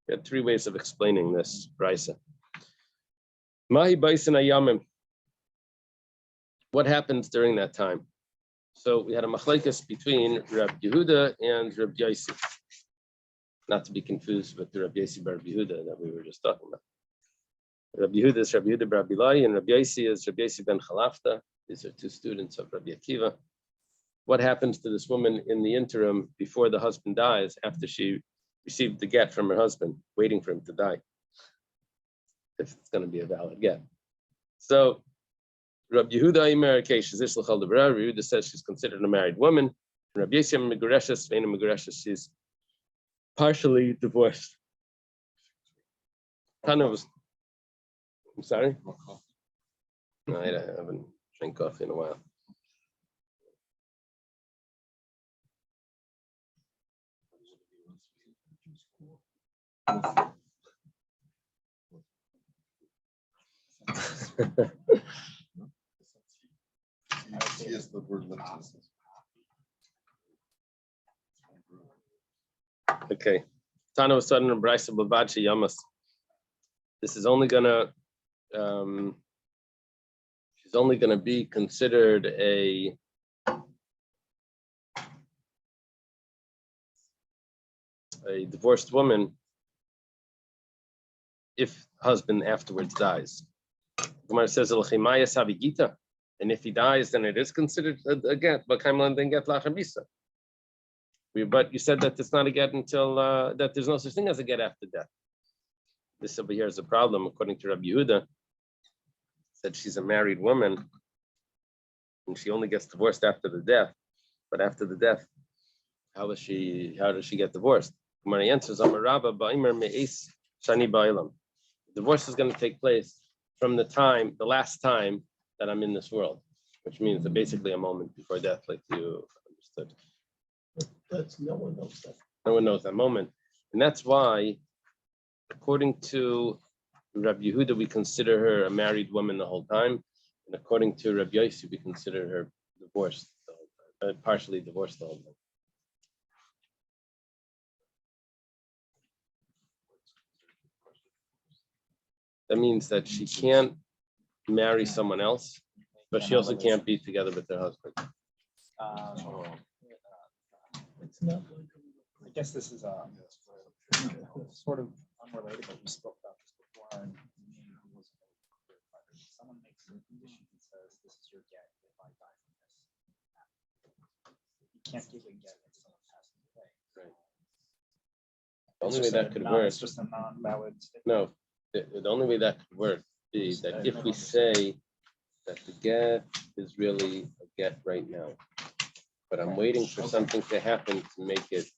We had 3 ways of explaining this brisa. Mahi Baisin Ayamim. What happens during that time? So we had a machlekes between Rabbi Yehuda and Rabbi Yossi. not to be confused with the Rabbi Yossi bar Rabbi Yehuda that we were just talking about. Rabbi Yehuda is Rabbi Yehuda bar Rabbi Lai, and Rabbi Yossi is Rabbi Yossi ben Chalafta. These are two students of Rabbi Akiva. What happens to this woman in the interim before the husband dies, after she received the get from her husband, waiting for him to die, if it's going to be a valid get? So Rabbi Yehuda says she's considered a married woman. Rabbi Yossi she's partially divorced. Tana was, I'm sorry? No, I haven't drank coffee in a while. Yes, the word limitless. Okay. Tana was sudden and Brisa Babachi Yamas. This is only gonna she's only gonna be considered a divorced woman if husband afterwards dies. Gemara says and if he dies, then it is considered a get. But you said that it's not a get until that there's no such thing as a get after death. This over here is a problem, according to Rabbi Yehuda. Said she's a married woman, and she only gets divorced after the death. But after the death, how does she get divorced? Gemara answers, divorce is going to take place from the last time that I'm in this world, which means that basically a moment before death, like you understood. That's no one knows that. No one knows that moment. And that's why, according to Rabbi Yehuda, we consider her a married woman the whole time. And according to Rabbi Yossi, we consider her divorced the whole time, partially divorced the whole time. That means that she can't marry someone else, but she also can't be together with her husband. It's not. I guess this is sort of unrelated, but we spoke about this before. And someone makes a condition and says, "This is your get if I die from this." You can't give a get if someone passes away. Right. The only way that could work. It's just a non-valid statement. No, the only way that could work is that if we say that the get is really a get right now, but I'm waiting for something to happen to make it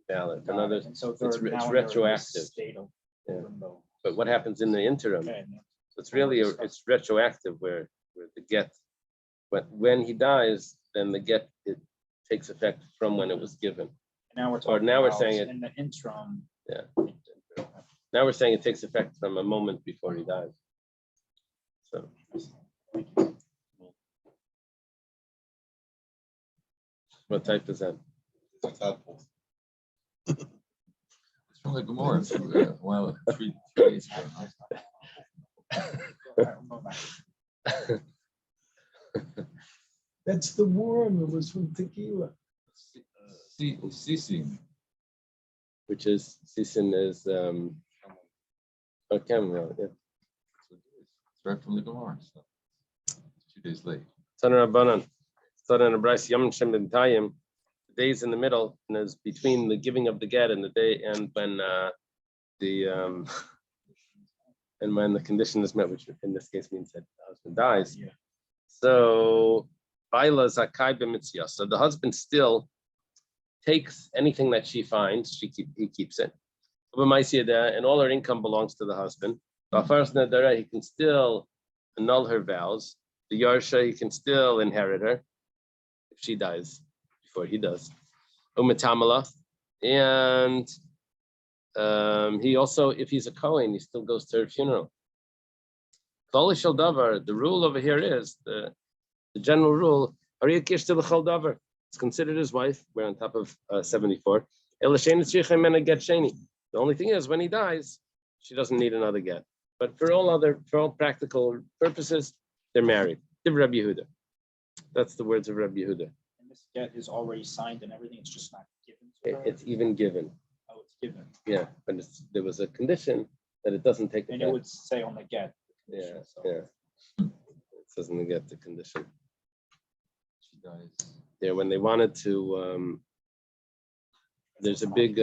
valid. Another, so it's retroactive. Yeah. But what happens in the interim? Okay. So it's really it's retroactive where the get, but when he dies, then the get it takes effect from when it was given. Now we're talking now we're about saying it in the interim. Yeah. Now we're saying it takes effect from a moment before he dies. So. What type is that? It's helpful. It's from the Gemara. Well, 3 days ago. That's the worm. It was from tequila. Ceasing. Which is Sisin is camel, yeah. It's right from the Gemara. So it's 2 days late. Taner Rabbanan, Taner Bryce Yom Shem Ben Tayim. The days in the middle, and is between the giving of the get and the day and when and when the condition is met, which in this case means that the husband dies. Yeah. So Baila Zakai b'mitzvah. So the husband still takes anything that she finds, he keeps it. And all her income belongs to the husband. He can still annul her vows. The Yarsha, he can still inherit her if she dies before he does. Umetamala. And he also, if he's a Kohen, he still goes to her funeral. The rule over here is, the general rule, it's considered his wife. We're on top of 74. The only thing is, when he dies, she doesn't need another get. But for all practical purposes, they're married. Rabbi Yehuda. That's the words of Rabbi Yehuda. And this get is already signed and everything. It's just not given to her. It's even given. Oh, it's given. Yeah, but there was a condition that it doesn't take And it effect. would say on the get. the Yeah, condition, so yeah. It doesn't get the condition. She dies. Yeah, when they wanted to, there's a big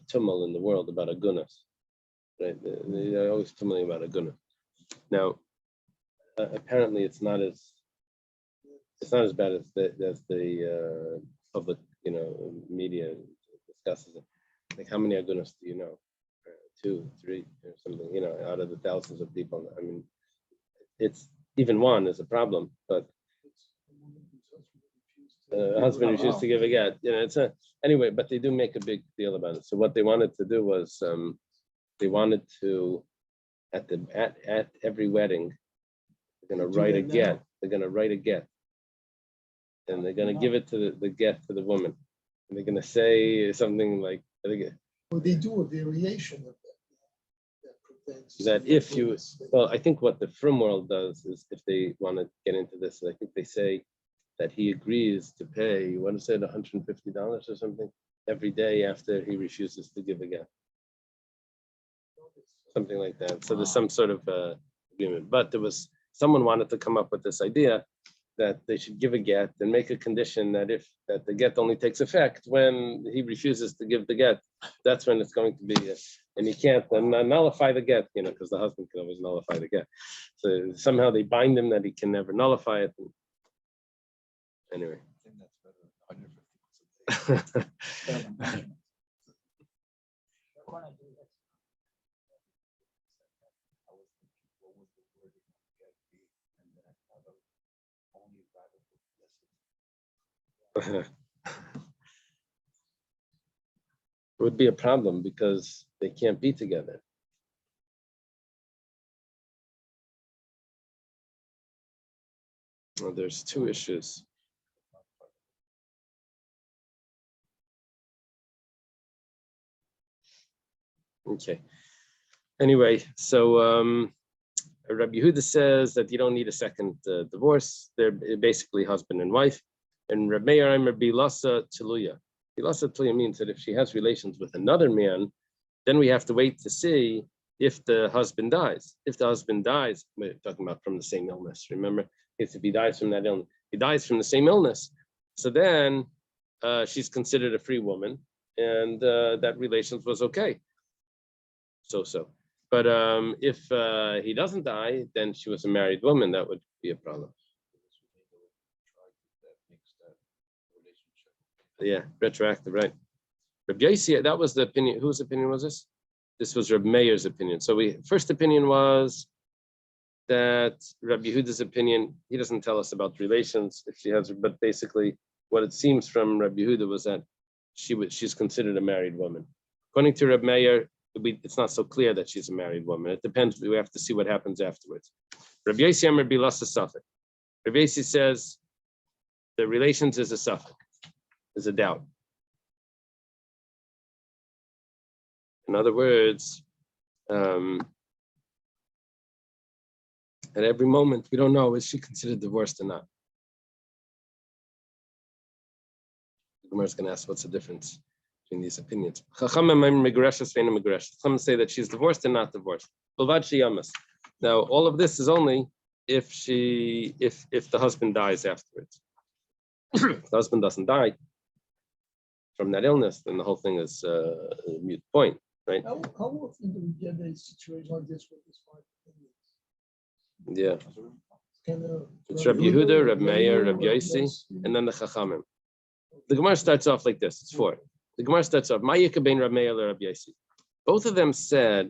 tumult in the world about agunas, right? They're always tumbling about aguna. Now, apparently, it's not as bad as the public, media discusses it. Like, how many agunas do you know? 2, 3, or something. Out of the thousands of people. I mean, it's even one is a problem, but husband refused to give a get. It's anyway, but they do make a big deal about it. So what they wanted to do was they wanted to at every wedding they're going to write a get. They're going to write a get, and they're going to give it to the get to the woman, and they're going to say something like, Well, they do a variation of that prevents. that if you, well, I think what the frum world does is if they want to get into this, I think they say that he agrees to pay, you want to say $150 or something every day after he refuses to give a get. Something like that. So there's some sort of agreement. But someone wanted to come up with this idea that they should give a get and make a condition that the get only takes effect when he refuses to give the get. That's when it's going to be, and he can't nullify the get, because the husband can always nullify the get. So somehow they bind him that he can never nullify it. Anyway. I think that's better than 150. better than mentioning. We're gonna do this. I was thinking, what would the wording of get be? And then I thought of only rather blessed. It would be a problem because they can't be together. Well, there's two issues. Okay. Anyway, so Rabbi Yehuda says that you don't need a second divorce. They're basically husband and wife. And Rabbi Meir Aimer Bilasa Tuluya. Bilasa Tuluya means that if she has relations with another man, then we have to wait to see if the husband dies. If the husband dies, we're talking about from the same illness. Remember, if he dies from that illness, he dies from the same illness. So then she's considered a free woman, and that relations was okay. So. But if he doesn't die, then she was a married woman. That would be a problem. Yeah, retroactive, right? Rabbi Yossi, that was the opinion. Whose opinion was this? This was Rabbi Meir's opinion. So first opinion was that Rabbi Yehuda's opinion, he doesn't tell us about relations if she has, but basically what it seems from Rabbi Yehuda was that she's considered a married woman. According to Rabbi Meir, it's not so clear that she's a married woman. It depends. We have to see what happens afterwards. Rabbi Yossi Amar Bilasa Safek. Rabbi Yossi says the relations is a suffix, is a doubt. In other words, at every moment, we don't know, is she considered divorced or not? The Gemara is going to ask, what's the difference between these opinions? Some say that she's divorced and not divorced. Now, all of this is only if the husband dies afterwards. If the husband doesn't die from that illness, then the whole thing is a mute point, right? How often do we get a situation like this with this wife? Yeah. It's It's Rabbi Yehuda, Rabbi Meir, Rabbi Yossi, and then the Chachamim. The Gemara starts off like this. It's 4. The Gemara starts off, Ma'yika bein Rabbi Meir or Rabbi Yossi. Both of them said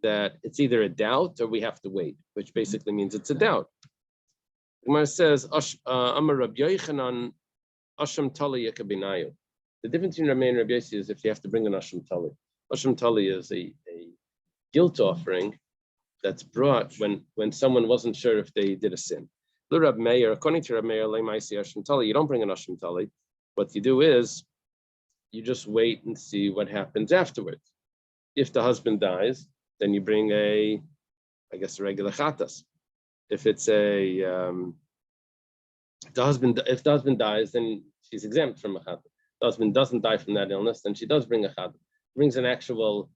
that it's either a doubt or we have to wait, which basically means it's a doubt. The Gemara says, Amar Rabbi Yochanan, Asham Tali Yika Binayu. The difference between Rabbi Meir and Rabbi Yossi is if you have to bring an Asham Tali. Asham Tali is a guilt offering that's brought when someone wasn't sure if they did a sin. Rabbi Meir, according to Rabbi Meir, you don't bring an Asham Tali. What you do is you just wait and see what happens afterwards. If the husband dies, then you bring a regular chatas. If it's if the husband dies, then she's exempt from a chatas. The husband doesn't die from that illness, then she does bring a chatas. brings an actual,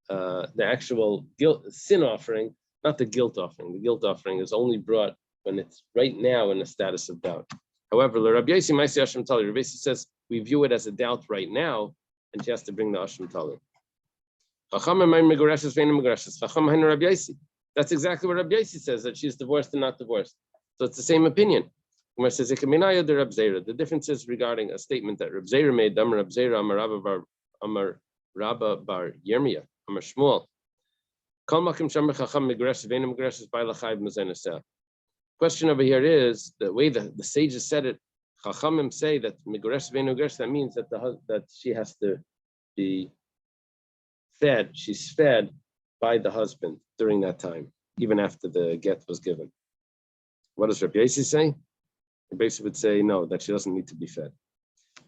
the actual guilt sin offering, not the guilt offering. The guilt offering is only brought when it's right now in a status of doubt. However, Rabbi Yossi Maisi Ashram Tali, Rabbi Yossi says we view it as a doubt right now, and she has to bring the Ashram Tali. That's exactly what Rabbi Yossi says, that she's divorced and not divorced. So it's the same opinion. The difference is regarding a statement that Reb Zeira made, Amar Reb Zeira, Amar Rabba bar Yirmiyah, Amar Shmuel. Question over here is the way the sages said it. Chachamim say that miguresh ve'enugeresh, that means that that she has to be fed. She's fed by the husband during that time, even after the get was given. What does Rabbi Yossi say? Rabbi Yossi would say no, that she doesn't need to be fed.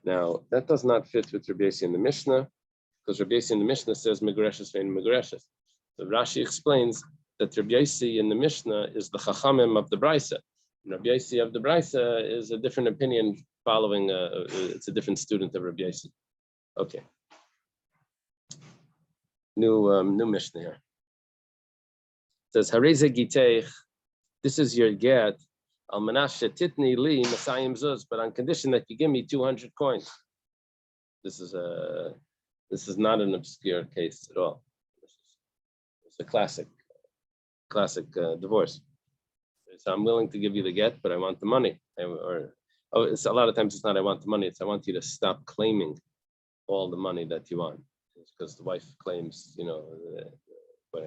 Now that does not fit with Rabbi Yossi in the Mishnah, because Rabbi Yossi in the Mishnah says migureshes ve'enugereshes. So Rashi explains that Rabbi Yossi in the Mishnah is the Chachamim of the Brisa. Rabbi Yossi of the Brisa is a different opinion following, it's a different student of Rabbi Yossi. Okay. New Mishnah here. It says, Hareze Giteich, this is your get, Al Manashe Titni Li Masayim Zuz, but on condition that you give me 200 coins. This is not an obscure case at all. It's a classic divorce. So I'm willing to give you the get, but I want the money. It's a lot of times it's not I want the money, it's I want you to stop claiming all the money that you want. It's because the wife claims,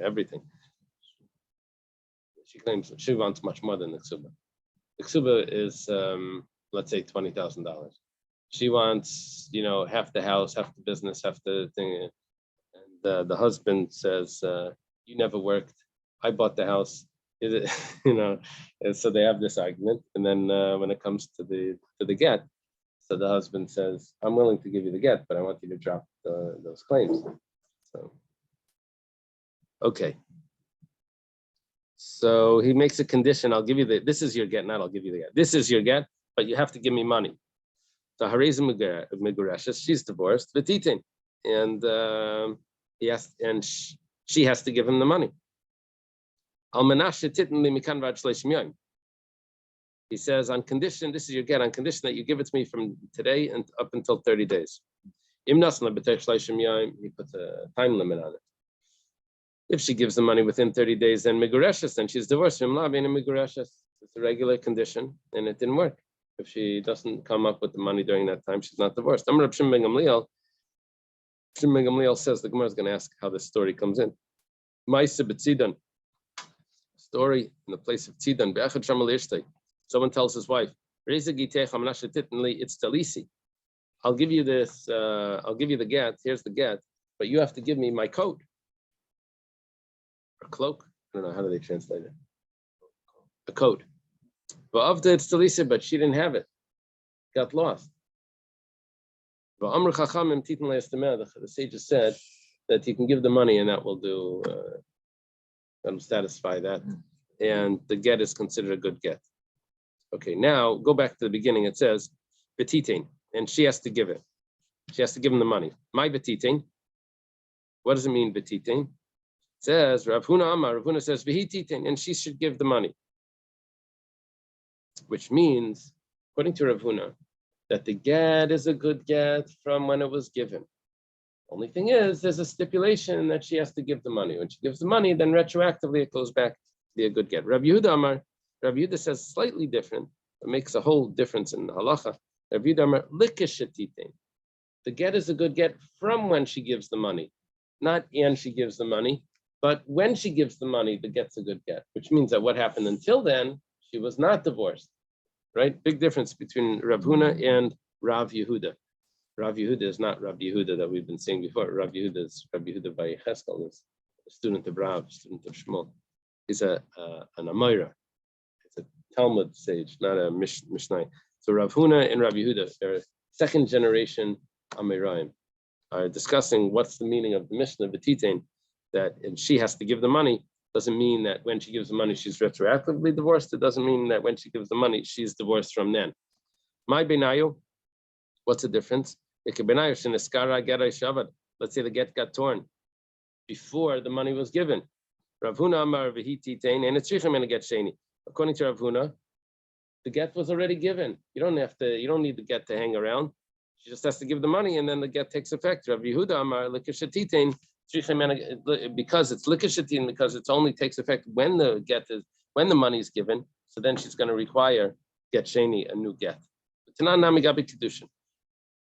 everything. She claims she wants much more than the ksuba. The ksuba is, let's say, $20,000. She wants, half the house, half the business, half the thing. And the husband says, you never worked. I bought the house, and so they have this argument. And then when it comes to the get, so the husband says, I'm willing to give you the get, but I want you to drop those claims. So, okay. So he makes a condition, I'll give you this is your get, not I'll give you the get. This is your get, but you have to give me money. So Hareza Megureshes, she's divorced, V'titin. And she has to give him the money. He says, on condition, this is your get, on condition that you give it to me from today and up until 30 days. He puts a time limit on it. If she gives the money within 30 days, then Megureshes, then she's divorced. It's a regular condition, and it didn't work. If she doesn't come up with the money during that time, she's not divorced. Shimon ben Gamliel says, the Gemara is going to ask how this story comes in. Ma'aseh b'Tzidan, story in the place of Tzidan. Someone tells his wife, it's talisi. I'll give you this, I'll give you the get, here's the get, but you have to give me my coat. Or cloak. I don't know, how do they translate it? A coat. But it's talisi, but she didn't have it. Got lost. The sages said that you can give the money and that will do, that'll satisfy that. And the get is considered a good get. Okay, now go back to the beginning. It says, betitin, and she has to give it. She has to give him the money. My betitin. What does it mean, betitin? It says, Rav Huna Amar, Rav Huna says, v'hititin, and she should give the money. Which means, according to Rav Huna, that the get is a good get from when it was given. Only thing is, there's a stipulation that she has to give the money. When she gives the money, then retroactively it goes back to be a good get. Rav Yehuda Amar, Rav Yehuda says slightly different. It makes a whole difference in the halacha. Rav Yehuda Amar, likashatitin. The get is a good get from when she gives the money, not and she gives the money, but when she gives the money, the get's a good get, which means that what happened until then, she was not divorced, right? Big difference between Rav Huna and Rav Yehuda. Rav Yehuda is not Rav Yehuda that we've been saying before. Rav Yehuda is Rav Yehuda by Cheskel, is a student of Rav, student of Shmuel. He's an Amoira. It's a Talmud sage, not a Mishnah. So Rav Huna and Rav Yehuda, they're second generation Amoraim, are discussing what's the meaning of the Mishnah, B'titain, that and she has to give the money. Doesn't mean that when she gives the money, she's retroactively divorced. It doesn't mean that when she gives the money, she's divorced from then. My benayu, what's the difference? let's say the get got torn before the money was given. Rav Huna Amar v'hititain and it's tzricha get sheni. According to Rav Huna, the get was already given. You don't need the get to hang around. She just has to give the money, and then the get takes effect. Rav Yehuda Amar likashatitain because it's likashatin, because it only takes effect when the money is given. So then she's going to require get sheni, a new get. We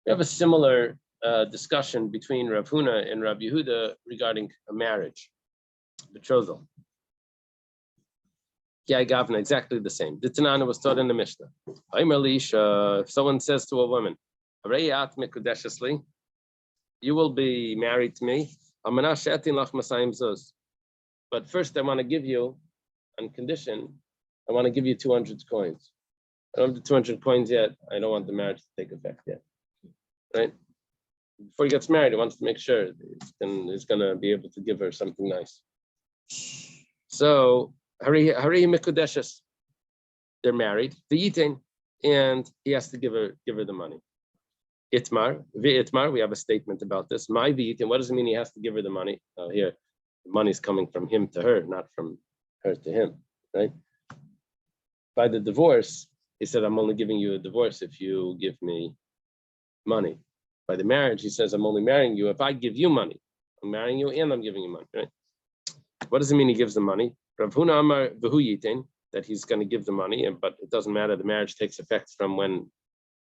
have a similar discussion between Rav Huna and Rav Yehuda regarding a marriage, betrothal. Yeah, Gavna, exactly the same. The Tanana was taught in the Mishnah. If someone says to a woman, you will be married to me, but first I want to give you, on condition, I want to give you 200 coins. I don't have the 200 coins yet. I don't want the marriage to take effect yet. Right? Before he gets married, he wants to make sure he's going to be able to give her something nice. So, Hari Mikudeshes, they're married, and he has to give her the money. Itmar, we have a statement about this. My v'itin, what does it mean he has to give her the money? Here, the money's coming from him to her, not from her to him, right? By the divorce, he said, I'm only giving you a divorce if you give me money. By the marriage, he says, I'm only marrying you if I give you money. I'm marrying you and I'm giving you money, right? What does it mean he gives the money? Rav Huna Amar v'hu yitin, that he's going to give the money, but it doesn't matter. The marriage takes effect from when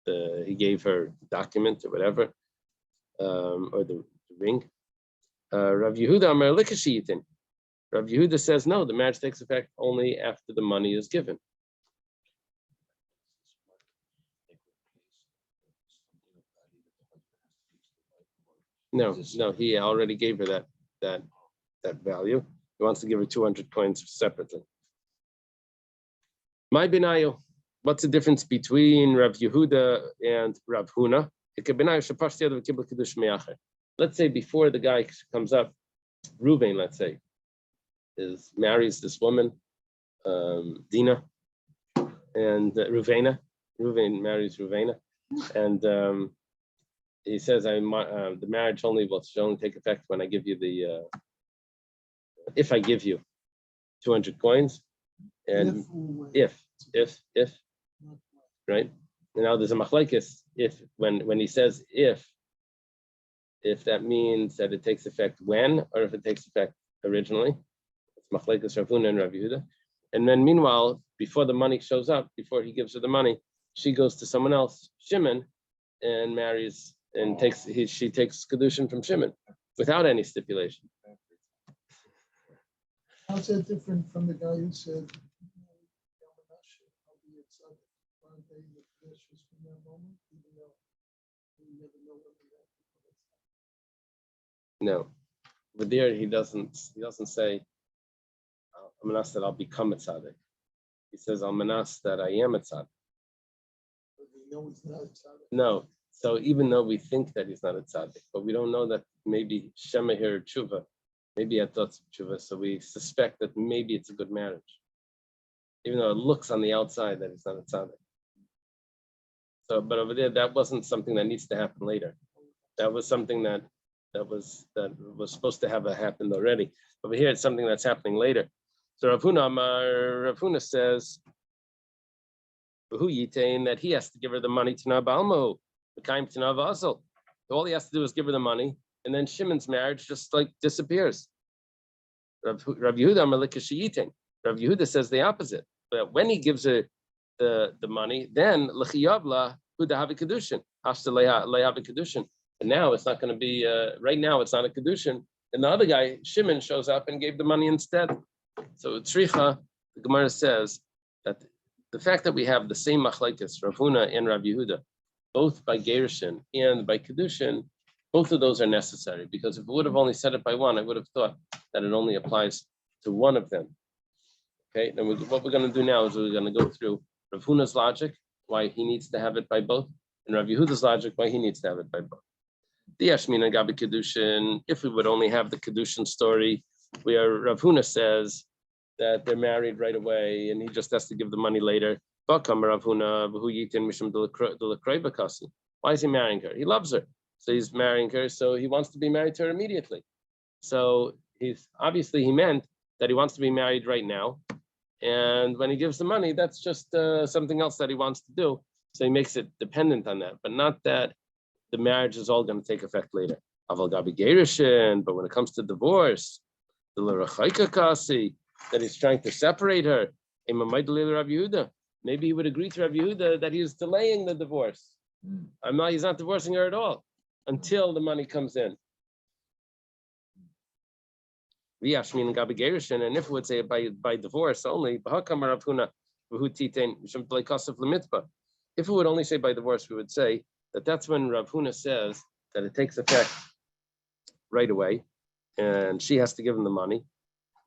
he gave her the document or whatever, or the ring. Rav Yehuda Amar likashi yitin. Rav Yehuda says, no, the marriage takes effect only after the money is given. No, he already gave her that value. He wants to give her 200 coins separately. My binayo, what's the difference between Rav Yehuda and Rav Huna? Let's say before the guy comes up, Reuven, let's say, marries this woman, Dina, and Reuven marries Reuvena, and he says, the marriage should only take effect when I give you if I give you 200 coins, and if, right? And now there's a machlekes, when he says if that means that it takes effect when, or if it takes effect originally. It's machlekes Rav Huna and Rav Yehuda. And then meanwhile, before the money shows up, before he gives her the money, she goes to someone else, Shimon, and marries, and she takes kedushin from Shimon without any stipulation. How's that different from the guy who said, No, but there he doesn't say, I'm manas that I'll become a tzaddik. He says, I'm manas that I am a tzaddik. No, so even though we think that he's not a tzaddik, but we don't know that maybe Shema here tshuva, maybe I thought tshuva, so we suspect that maybe it's a good marriage, even though it looks on the outside that he's not a tzaddik. So, but over there, that wasn't something that needs to happen later. That was something that was supposed to have happened already. Over here, it's something that's happening later. So Rav Huna says, that he has to give her the money to Nabalmo, the kaim to Navasal. All he has to do is give her the money, and then Shimon's marriage just like disappears. Rav Yehuda says the opposite. But when he gives her the money, then l'chiyavla hudahavi kedushin, hashta lehavi kedushin. And now it's not going to be. Right now, it's not a kedushin. And the other guy, Shimon, shows up and gave the money instead. So tzricha, the Gemara says that the fact that we have the same machlekes, Rav Huna and Rav Yehuda, both by gerushin and by kedushin, both of those are necessary, because if it would have only said it by one, I would have thought that it only applies to one of them. Okay, then what we're going to do now is we're going to go through Rav Huna's logic, why he needs to have it by both, and Rav Yehuda's logic, why he needs to have it by both. The Yashmina Gabi Kedushin, if we would only have the Kedushin story, where Rav Huna says that they're married right away and he just has to give the money later. Why is he marrying her? He loves her. So he's marrying her, so he wants to be married to her immediately. So he meant that he wants to be married right now. And when he gives the money, that's just something else that he wants to do. So he makes it dependent on that, but not that the marriage is all going to take effect later. But when it comes to divorce, the l'rachaika kasi, that he's trying to separate her, maybe he would agree to Rav Yehuda that he's delaying the divorce. He's not divorcing her at all until the money comes in. And if it would say by divorce only, if it would only say by divorce, we would say that that's when Rav Huna says that it takes effect right away, and she has to give him the money.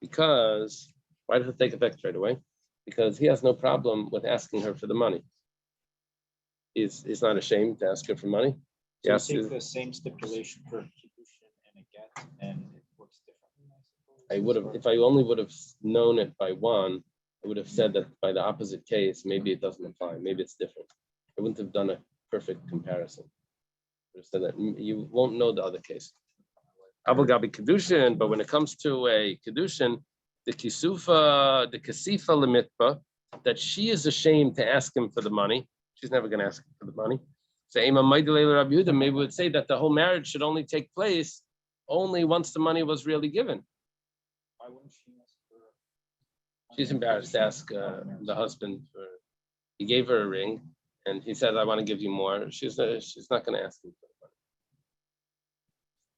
Because why does it take effect right away? Because he has no problem with asking her for the money. He's not ashamed to ask her for money. So Yes, you take the same stipulation for kiddushin and a get, and it works differently, I suppose. I would have, if I only would have known it by one, I would have said that by the opposite case, maybe it doesn't apply, maybe it's different. I wouldn't have done a perfect comparison. I would have said that you won't know the other case. Abel Gabi Kedushin, but when it comes to a Kedushin, the kasifa lemitpa, that she is ashamed to ask him for the money. She's never going to ask him for the money. So maybe we would say that the whole marriage should only take place only once the money was really given. Why wouldn't she ask for? She's embarrassed to ask the husband for. He gave her a ring, and he said, "I want to give you more." She's not going to ask him for the money.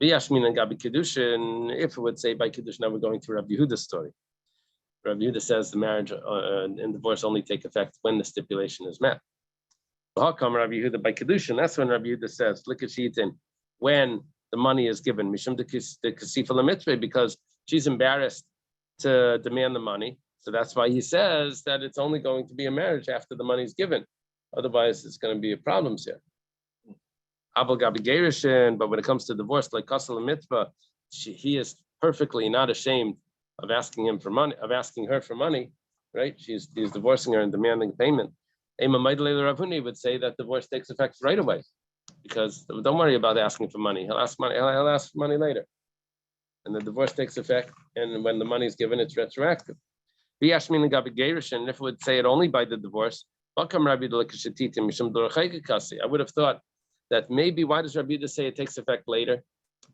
V'yashmin and Gabi Kedushin, if it would say by Kedushin, now we're going to Rabbi Yehuda's story. Rabbi Yehuda says the marriage and divorce only take effect when the stipulation is met. How come Rabbi Yehuda by Kedushin? That's when Rabbi Yehuda says, "Look at Shitin," when the money is given, Mishum the Kasifa Lamitzvah, because she's embarrassed to demand the money. So that's why he says that it's only going to be a marriage after the money is given. Otherwise, it's going to be problems here. Abel Gabi Gerishin, but when it comes to divorce, like Kasal Mitzvah, he is perfectly not ashamed of asking him for money, of asking her for money, right? He's divorcing her and demanding payment. Ravuni would say that divorce takes effect right away, because don't worry about asking for money. He'll ask money. He'll ask for money later, and the divorce takes effect. And when the money is given, it's retroactive. And if it would say it only by the divorce, I would have thought that maybe why does Rabbi Yehuda say it takes effect later?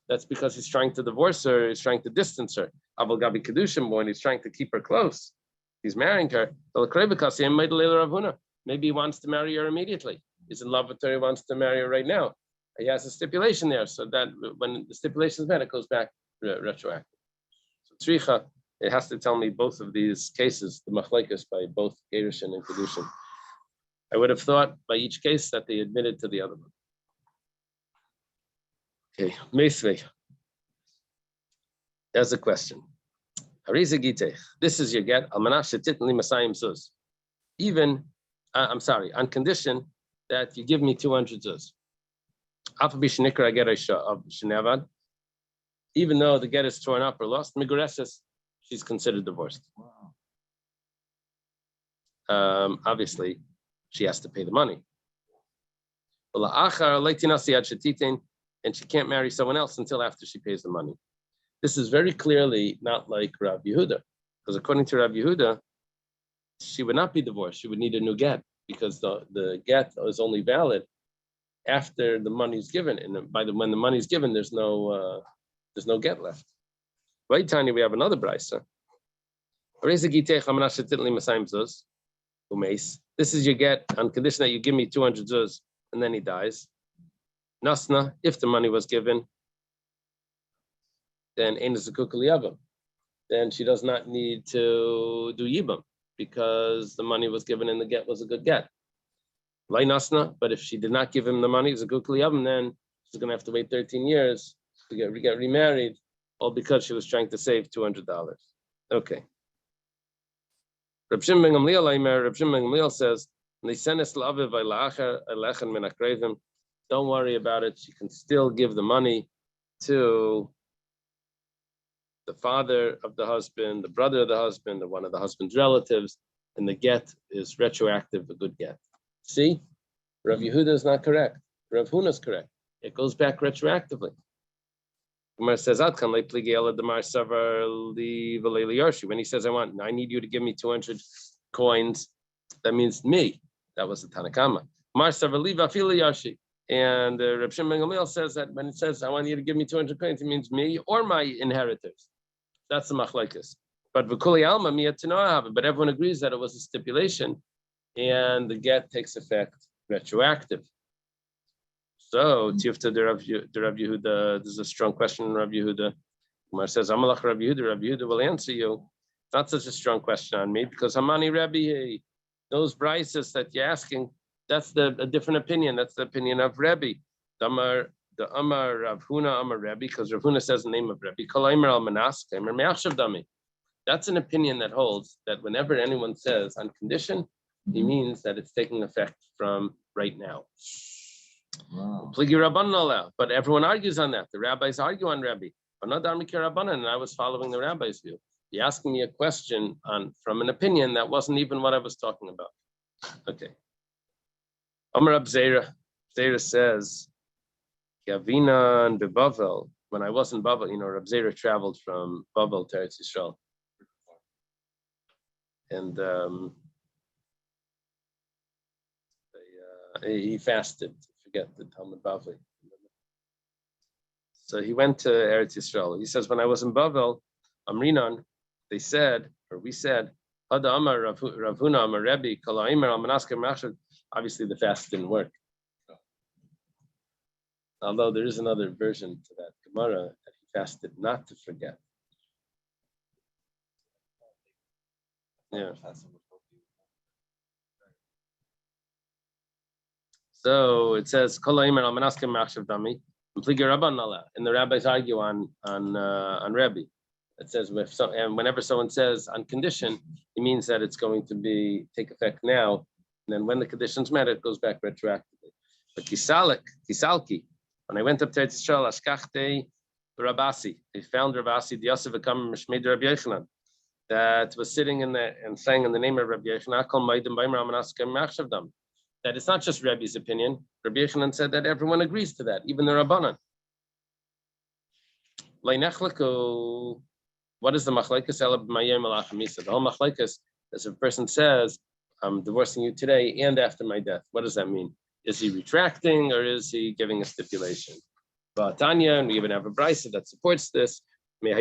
That's because he's trying to divorce her. He's trying to distance her. Abel Gabi Kedushin, when he's trying to keep her close, he's marrying her. Maybe he wants to marry her immediately. He's in love with her. He wants to marry her right now. He has a stipulation there, so that when the stipulation is met, it goes back retroactive. So Tzricha, it has to tell me both of these cases, the machlekes by both Gerushin and Kedushin. I would have thought by each case that they admitted to the other one. Okay, Meisvei. There's a question. Hariza Giteh. This is your get. Even, I'm sorry, on condition that you give me 200 zuz. Even though the get is torn up or lost, Migureshes, she's considered divorced. Obviously, she has to pay the money. And she can't marry someone else until after she pays the money. This is very clearly not like Rav Yehuda, because according to Rav Yehuda, she would not be divorced. She would need a new get, because the get is only valid after the money is given, and when the money is given, there's no get left. Right, Tanya, we have another brisa. This is your get on condition that you give me 200 zuz, and then he dies. Nasna, if the money was given, then then she does not need to do yibam, because the money was given and the get was a good get. Lai nasna, but if she did not give him the money, it's a kukli yavam, then she's going to have to wait 13 years to get remarried, all because she was trying to save $200. Okay. Reb Shimon ben Gamliel says, don't worry about it. She can still give the money to the father of the husband, the brother of the husband, or one of the husband's relatives, and the get is retroactive, a good get. See, Rav Yehuda is not correct. Rav Huna is correct. it goes back retroactively. Gemara says, when he says, I need you to give me 200 coins, that means me. That was the Tanakama. And Reb Shimon ben Gamliel says that when it says, I want you to give me 200 coins, it means me or my inheritors. That's the machlekes. But v'kuli alma miyat tanoahav. But everyone agrees that it was a stipulation, and the get takes effect retroactive. So tifta de Rav Yehuda. This is a strong question. Rav Yehuda. Gemara says, Amalach Rav Yehuda. Rav Yehuda will answer you. It's not such a strong question on me because Hamani Rebbe, those brises that you're asking, that's a different opinion. That's the opinion of Rebbe. The Amar Rav Huna Amar Rebbe, because Rav Huna says the name of Rebbe. Kolaimer al Manas, Kaimer Me'achshav Dami. That's an opinion that holds that whenever anyone says on condition, he means that it's taking effect from right now. Wow. Pligi Rabbanan allow, but everyone argues on that. The rabbis argue on Rebbe. But not Darmikir Rabbanan, and I was following the rabbi's view. He asking me a question from an opinion that wasn't even what I was talking about. Okay. Amar Rab Zera says, Yavina and Bavel. When I was in Bavel, Rab Zera traveled from Bavel to Eretz Yisrael. And he fasted. Forget the Talmud Bavli. So he went to Eretz Yisrael. He says, when I was in Bavel, Amrinan, we said, Hada Amar Rav Huna Amar Rebbe, Kala Imer Al Manasker Machshav. Obviously, the fast didn't work. Although there is another version to that Gemara that he fasted not to forget. Yeah. So it says, and the rabbis argue on Rebbe. It says, and whenever someone says on condition, it means that it's going to take effect now. And then when the condition's met, it goes back retroactively. But Kisalki, when I went up to Eretz Yisrael, Ashkachte Rabasi, I found Rabasi, the Yosef Akam Mishmei Rabbi Yochanan, that was sitting in there and sang in the name of Rabbi Yochanan, that it's not just Rebbe's opinion. Rabbi Yochanan said that everyone agrees to that, even the Rabbanan. What is the machlekes? The whole machlekes is if a person says, I'm divorcing you today and after my death. What does that mean? Is he retracting or is he giving a stipulation? But Tanya, and we even have a brisa that supports this. The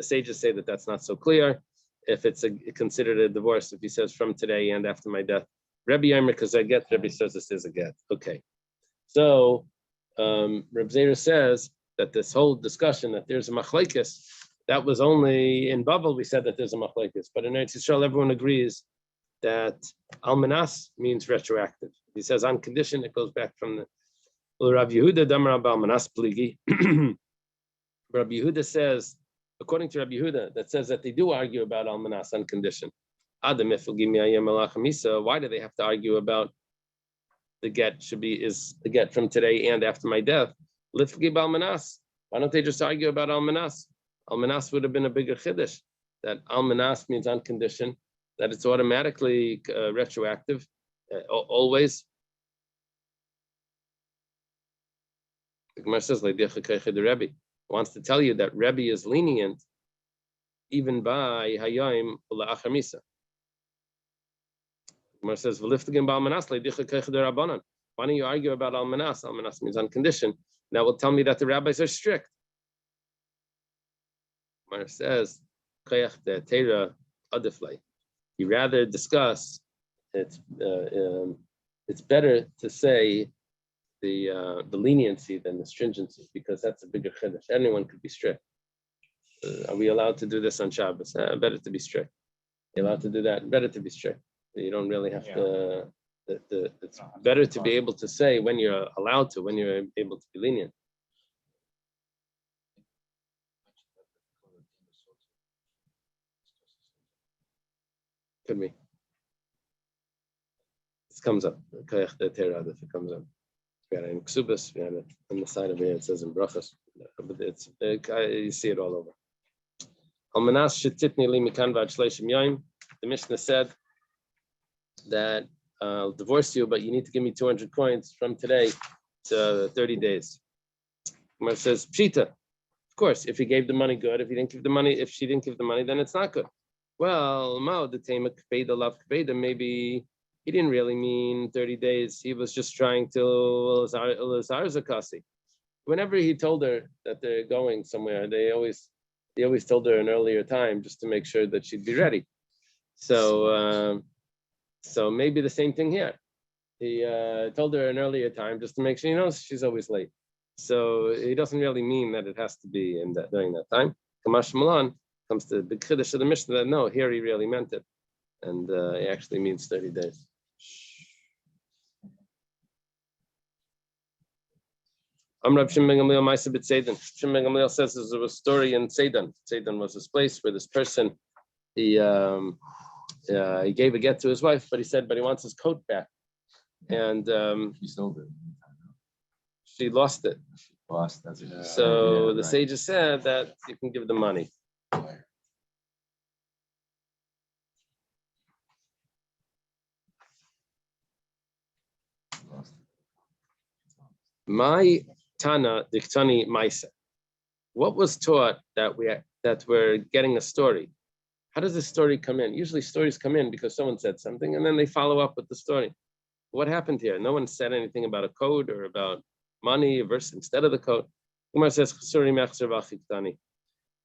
sages say that that's not so clear. If it's considered a divorce, if he says from today and after my death, Rebbe Yomer, because I get, Rebbe says this is a get. Okay. So Reb Zera says that this whole discussion that there's a machlekes, that was only in Bavel we said that there's a machlekes, but in Eretz Yisrael everyone agrees that almanas means retroactive. If he says on condition, it goes back from the Rav Yehuda Damar almanas pligi. Rabbi Yehuda says, according to Rabbi Yehuda, that says that they do argue about almanas on condition. Adam, if give me why do they have to argue about the get is the get from today and after my death? Lifgib almanas. Why don't they just argue about almanas? Almanas would have been a bigger chiddush. That almanas means on condition, that it's automatically retroactive, always. The Gemara says, the Rebbe wants to tell you that Rebbe is lenient even by Hayayim Ula'achar Misa. Gemara says, why don't you argue about almanas? Almanas means on condition. That will tell me that the rabbis are strict. Gemara says, he rather discuss, it's better to say the leniency than the stringency, because that's a bigger chiddush. Anyone could be strict. Are we allowed to do this on Shabbos? Better to be strict. You're allowed to do that. Better to be strict. You don't really have to. It's better to be able to say when you're allowed to, when you're able to be lenient. Could be. This comes up. If it comes up. We had it in Ksubas, we had it on the side of it, it says in Brachas. But you see it all over. The Mishnah said that I'll divorce you, but you need to give me 200 coins from today to 30 days. Gemara says, Pshita. Of course, if he gave the money, good. If he didn't give the money, if she didn't give the money, then it's not good. Well, Mao, the Tema Kveda, love Kveda, maybe he didn't really mean 30 days. He was just trying to Zakasi. Whenever he told her that they're going somewhere, they always told her an earlier time just to make sure that she'd be ready. So maybe the same thing here. He told her an earlier time just to make sure, she's always late. So he doesn't really mean that it has to be during that time. Kamash Malan comes to the big chiddush of the Mishnah that no, here he really meant it, and it actually means 30 days. Rab Shimon ben Gamliel Ma'aseh b'Tzeidan. Shimon ben Gamliel says there was a story in Tzeidan. Tzeidan was this place where this person he gave a get to his wife, but he wants his coat back, and She sold it. she lost it. She lost. That's So yeah, the right. sages said that you can give the money. Lost it. My Tana Diktani Maisa. What was taught that we're getting a story? How does the story come in? Usually stories come in because someone said something and then they follow up with the story. What happened here? No one said anything about a code or about money versus instead of the code. Umar says,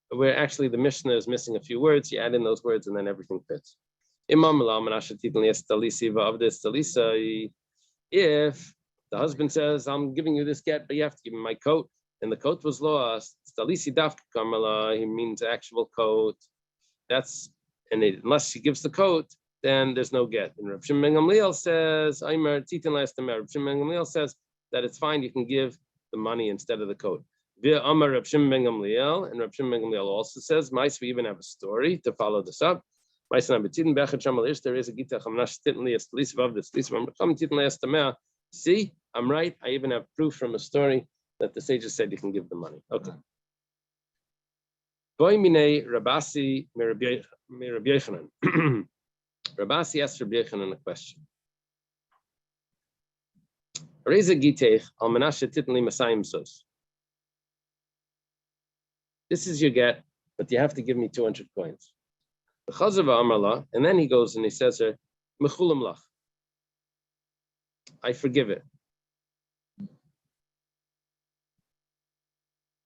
where actually the Mishnah is missing a few words, you add in those words and then everything fits. If the husband says, I'm giving you this get, but you have to give me my coat, and the coat was lost, he means actual coat. Unless she gives the coat, then there's no get. And Reb Shimon ben Gamliel says, Reb Shimon ben Gamliel says that it's fine, you can give the money instead of the coat. Reb Shimon ben Gamliel, and Reb Shimon ben Gamliel also says, mice, we even have a story to follow this up. There is a gita. See, I'm right. I even have proof from a story that the sages said you can give the money. Okay. Rabasi Rabasi asked Rabbi Yochanan a question. This is your get, but you have to give me 200 coins. And then he goes and he says, I forgive it.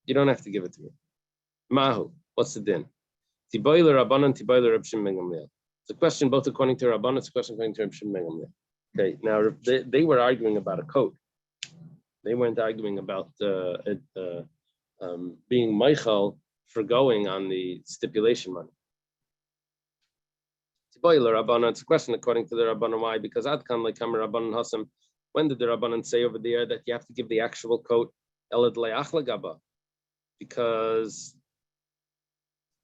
You don't have to give it to me. Mahu, what's the din? Tiboiler Rabbanan, Tiboiler Reb Shimon ben Gamliel. It's a question both according to Rabbanan, it's a question according to Reb Shimon ben Gamliel. Okay, now they were arguing about a code. They weren't arguing about being Michael for going on the stipulation money. Tiboiler Rabbanan, it's a question according to the Rabbanan. Why? Because Adkan like Kamar Rabbanan Hasam. When did the Rabbanan say over there that you have to give the actual coat? Elad le'achla gaba, because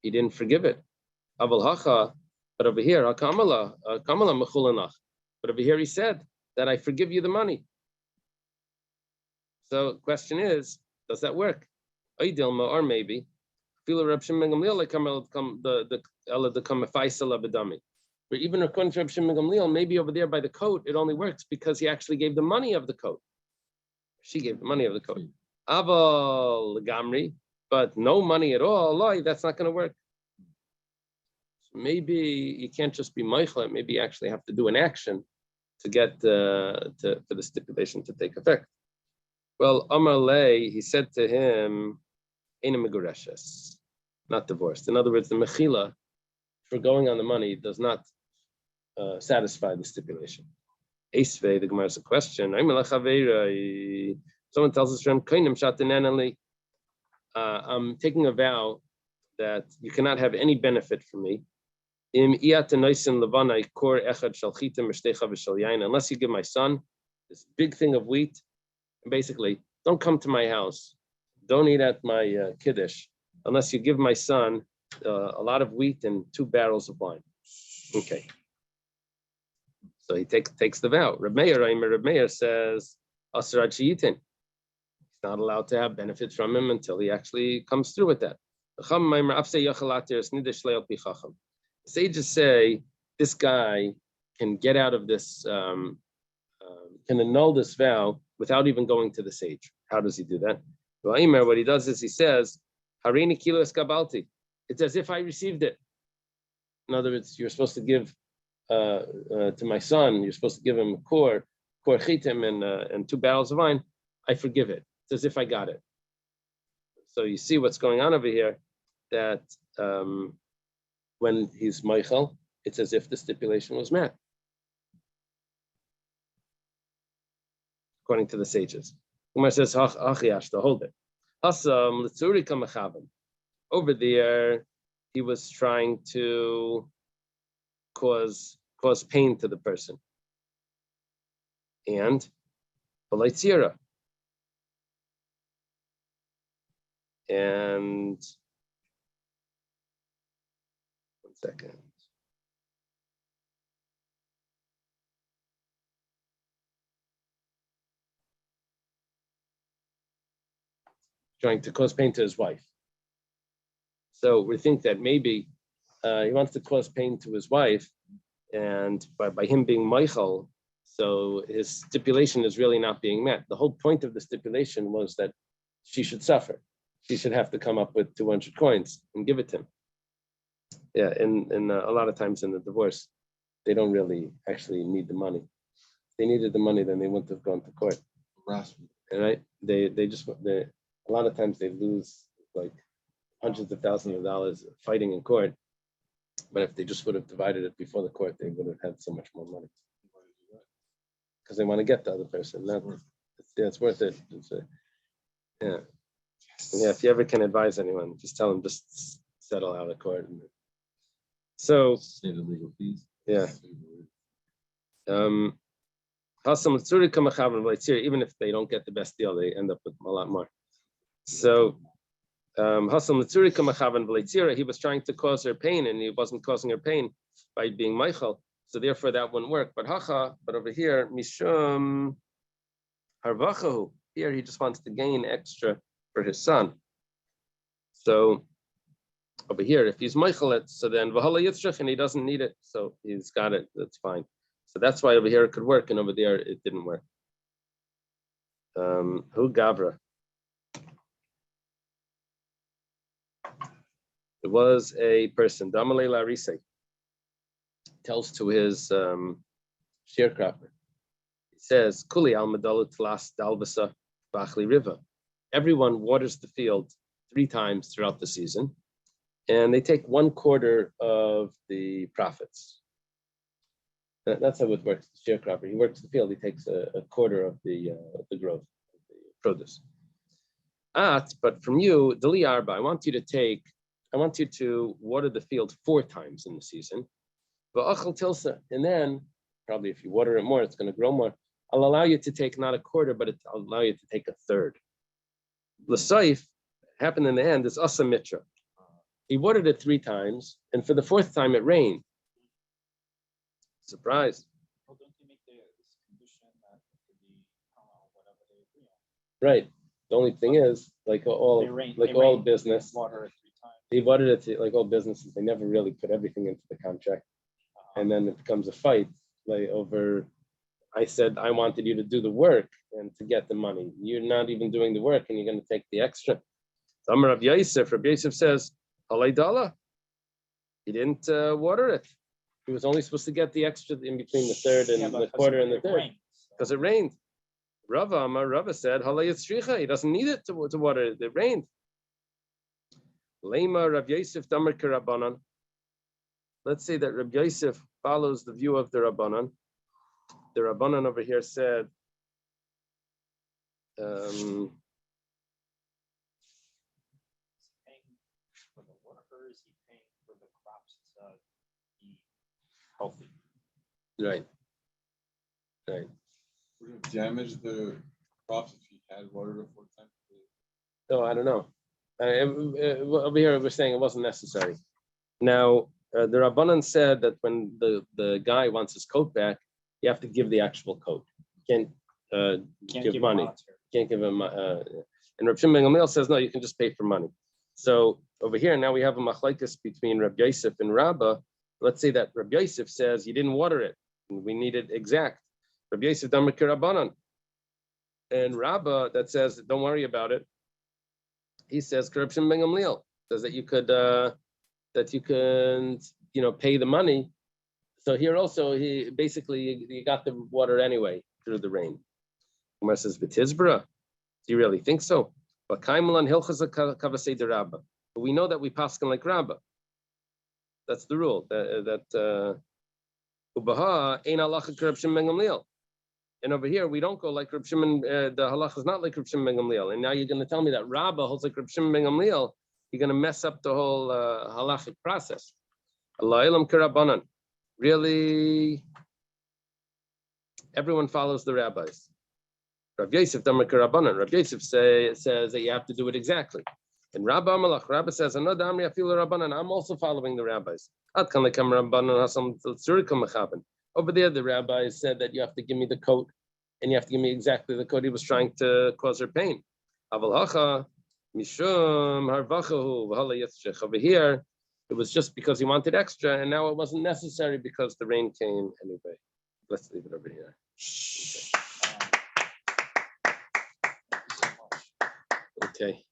he didn't forgive it. Aval hacha, but over here, kamala mechulanach. But over here, he said that I forgive you the money. So the question is, does that work? Or maybe, but even according to Reb Shimon ben Gamliel, maybe over there by the coat, it only works because he actually gave the money of the coat. She gave the money of the coat. Aval gamri, but no money at all. That's not going to work. So maybe you can't just be meichel. Maybe you actually have to do an action to get for the stipulation to take effect. Well, Amar Lei, he said to him, "Eina megureshes," not divorced. In other words, the mechila for going on the money does not satisfy the stipulation. Esvei, the Gemara has a question. Someone tells us from I'm taking a vow that you cannot have any benefit from me unless you give my son this big thing of wheat. And basically, don't come to my house, don't eat at my kiddush unless you give my son a lot of wheat and 2 barrels of wine. Okay. So he takes the vow. Reb Meir says, he's not allowed to have benefits from him until he actually comes through with that. The sages say this guy can get out of this, can annul this vow without even going to the sage. How does he do that? Well, what he does is he says, Harini kilo eskabalti. It's as if I received it. In other words, you're supposed to give to my son, you're supposed to give him a kor chitim and 2 barrels of wine. I forgive it. It's as if I got it. So you see what's going on over here, that when he's Michael, it's as if the stipulation was met, according to the sages. Umar says, to hold it. Over there, he was trying to cause pain to the person. And Balaitsira. And 1 second. Trying to cause pain to his wife. So we think that maybe he wants to cause pain to his wife, and by him being Michael, so his stipulation is really not being met. The whole point of the stipulation was that she should suffer. She should have to come up with 200 coins and give it to him. Yeah, and a lot of times in the divorce, they don't really actually need the money. If they needed the money, then they wouldn't have gone to court. Harassment. Right? A lot of times they lose like hundreds of thousands of dollars fighting in court. But if they just would have divided it before the court, they would have had so much more money. Because they want to get the other person. It's worth it. Yeah. If you ever can advise anyone, just tell them just settle out of court. So Save the legal fees. yeah. Even if they don't get the best deal, they end up with a lot more. So he was trying to cause her pain, and he wasn't causing her pain by being Michael. So therefore that wouldn't work. But over here, Mishum Harvachahu, here he just wants to gain extra for his son. So over here, if he's Michael, so then Vahala Yitzchak, and he doesn't need it, so he's got it, that's fine. So that's why over here it could work, and over there it didn't work. Who Gavra? There was a person, Damalei Larise, tells to his sharecropper. He says, Kuli al Madalut Tlas Dalbasa Bachli River. Everyone waters the field 3 times throughout the season, and they take 1/4 of the profits. That's how it works. The sharecropper, he works the field, he takes a quarter of the growth, of the produce. But from you, Dali Arba, I want you to water the field 4 times in the season. And then, probably if you water it more, it's going to grow more. I'll allow you to take not 1/4, but I'll allow you to take 1/3. L'saif happened in the end is Asa Mitra. He watered it 3 times, and for the 4th time it rained. Surprise. Well, don't they make this condition that it could be whatever they agree on? Right. The only thing is, like all business, Water it 3 times. he watered it like all businesses. They never really put everything into the contract, and then it becomes a fight like over. I said I wanted you to do the work and to get the money. You're not even doing the work, and you're going to take the extra. So Amar Rav Yosef says, Halay Dala. He didn't water it. He was only supposed to get the extra in between the 3rd and the 1/4 and the 3rd, because it rained. Rava said, Halay Yitzricha. He doesn't need it to water it. It rained. Lema Rav Yosef Damar Karabanan. Let's say that Rav Yosef follows the view of the Rabbanan. The Rabbanan over here said, Paying for the workers, he's paying for the crops to be healthy. right. Would it damage the crops if you had watered it 4 times? No, I don't know. Over here we're saying it wasn't necessary. Now, the Rabbanan said that when the guy wants his coat back, you have to give the actual coat. You can't give money. monetary. Can't give him. And Rav Shimon ben Gamliel says no, you can just pay for money. So over here now we have a machlekes between Rav Yosef and Rabbah. Let's say that Rav Yosef says you didn't water it. We need it exact. Rabbi Yosef Damar Kirabanan. And Rabbah that says, don't worry about it. He says, corruption Bengam Leal says that you can, pay the money. So here also, he basically, you got the water anyway through the rain. Umar says, B'tizbra, do you really think so? But we know that we paskin like Rabbah. That's the rule. Ubaha ain't halacha corruption Bengam Leal. And over here, we don't go like Reb Shimon, the halacha is not like Reb Shimon ben Gamliel. And now you're going to tell me that Rabbah holds like Reb Shimon ben Gamliel. You're going to mess up the whole halachic process. Allah ilam kirabanan. Really, everyone follows the rabbis. Rav Yosef Damar kirabanan. Rav Yosef says that you have to do it exactly. And Rabbah Amalach, Rabbah says, I'm also following the rabbis. Over there, the rabbi said that you have to give me the coat, and you have to give me exactly the coat he was trying to cause her pain. Over here, it was just because he wanted extra, and now it wasn't necessary because the rain came anyway. Let's leave it over here. Okay.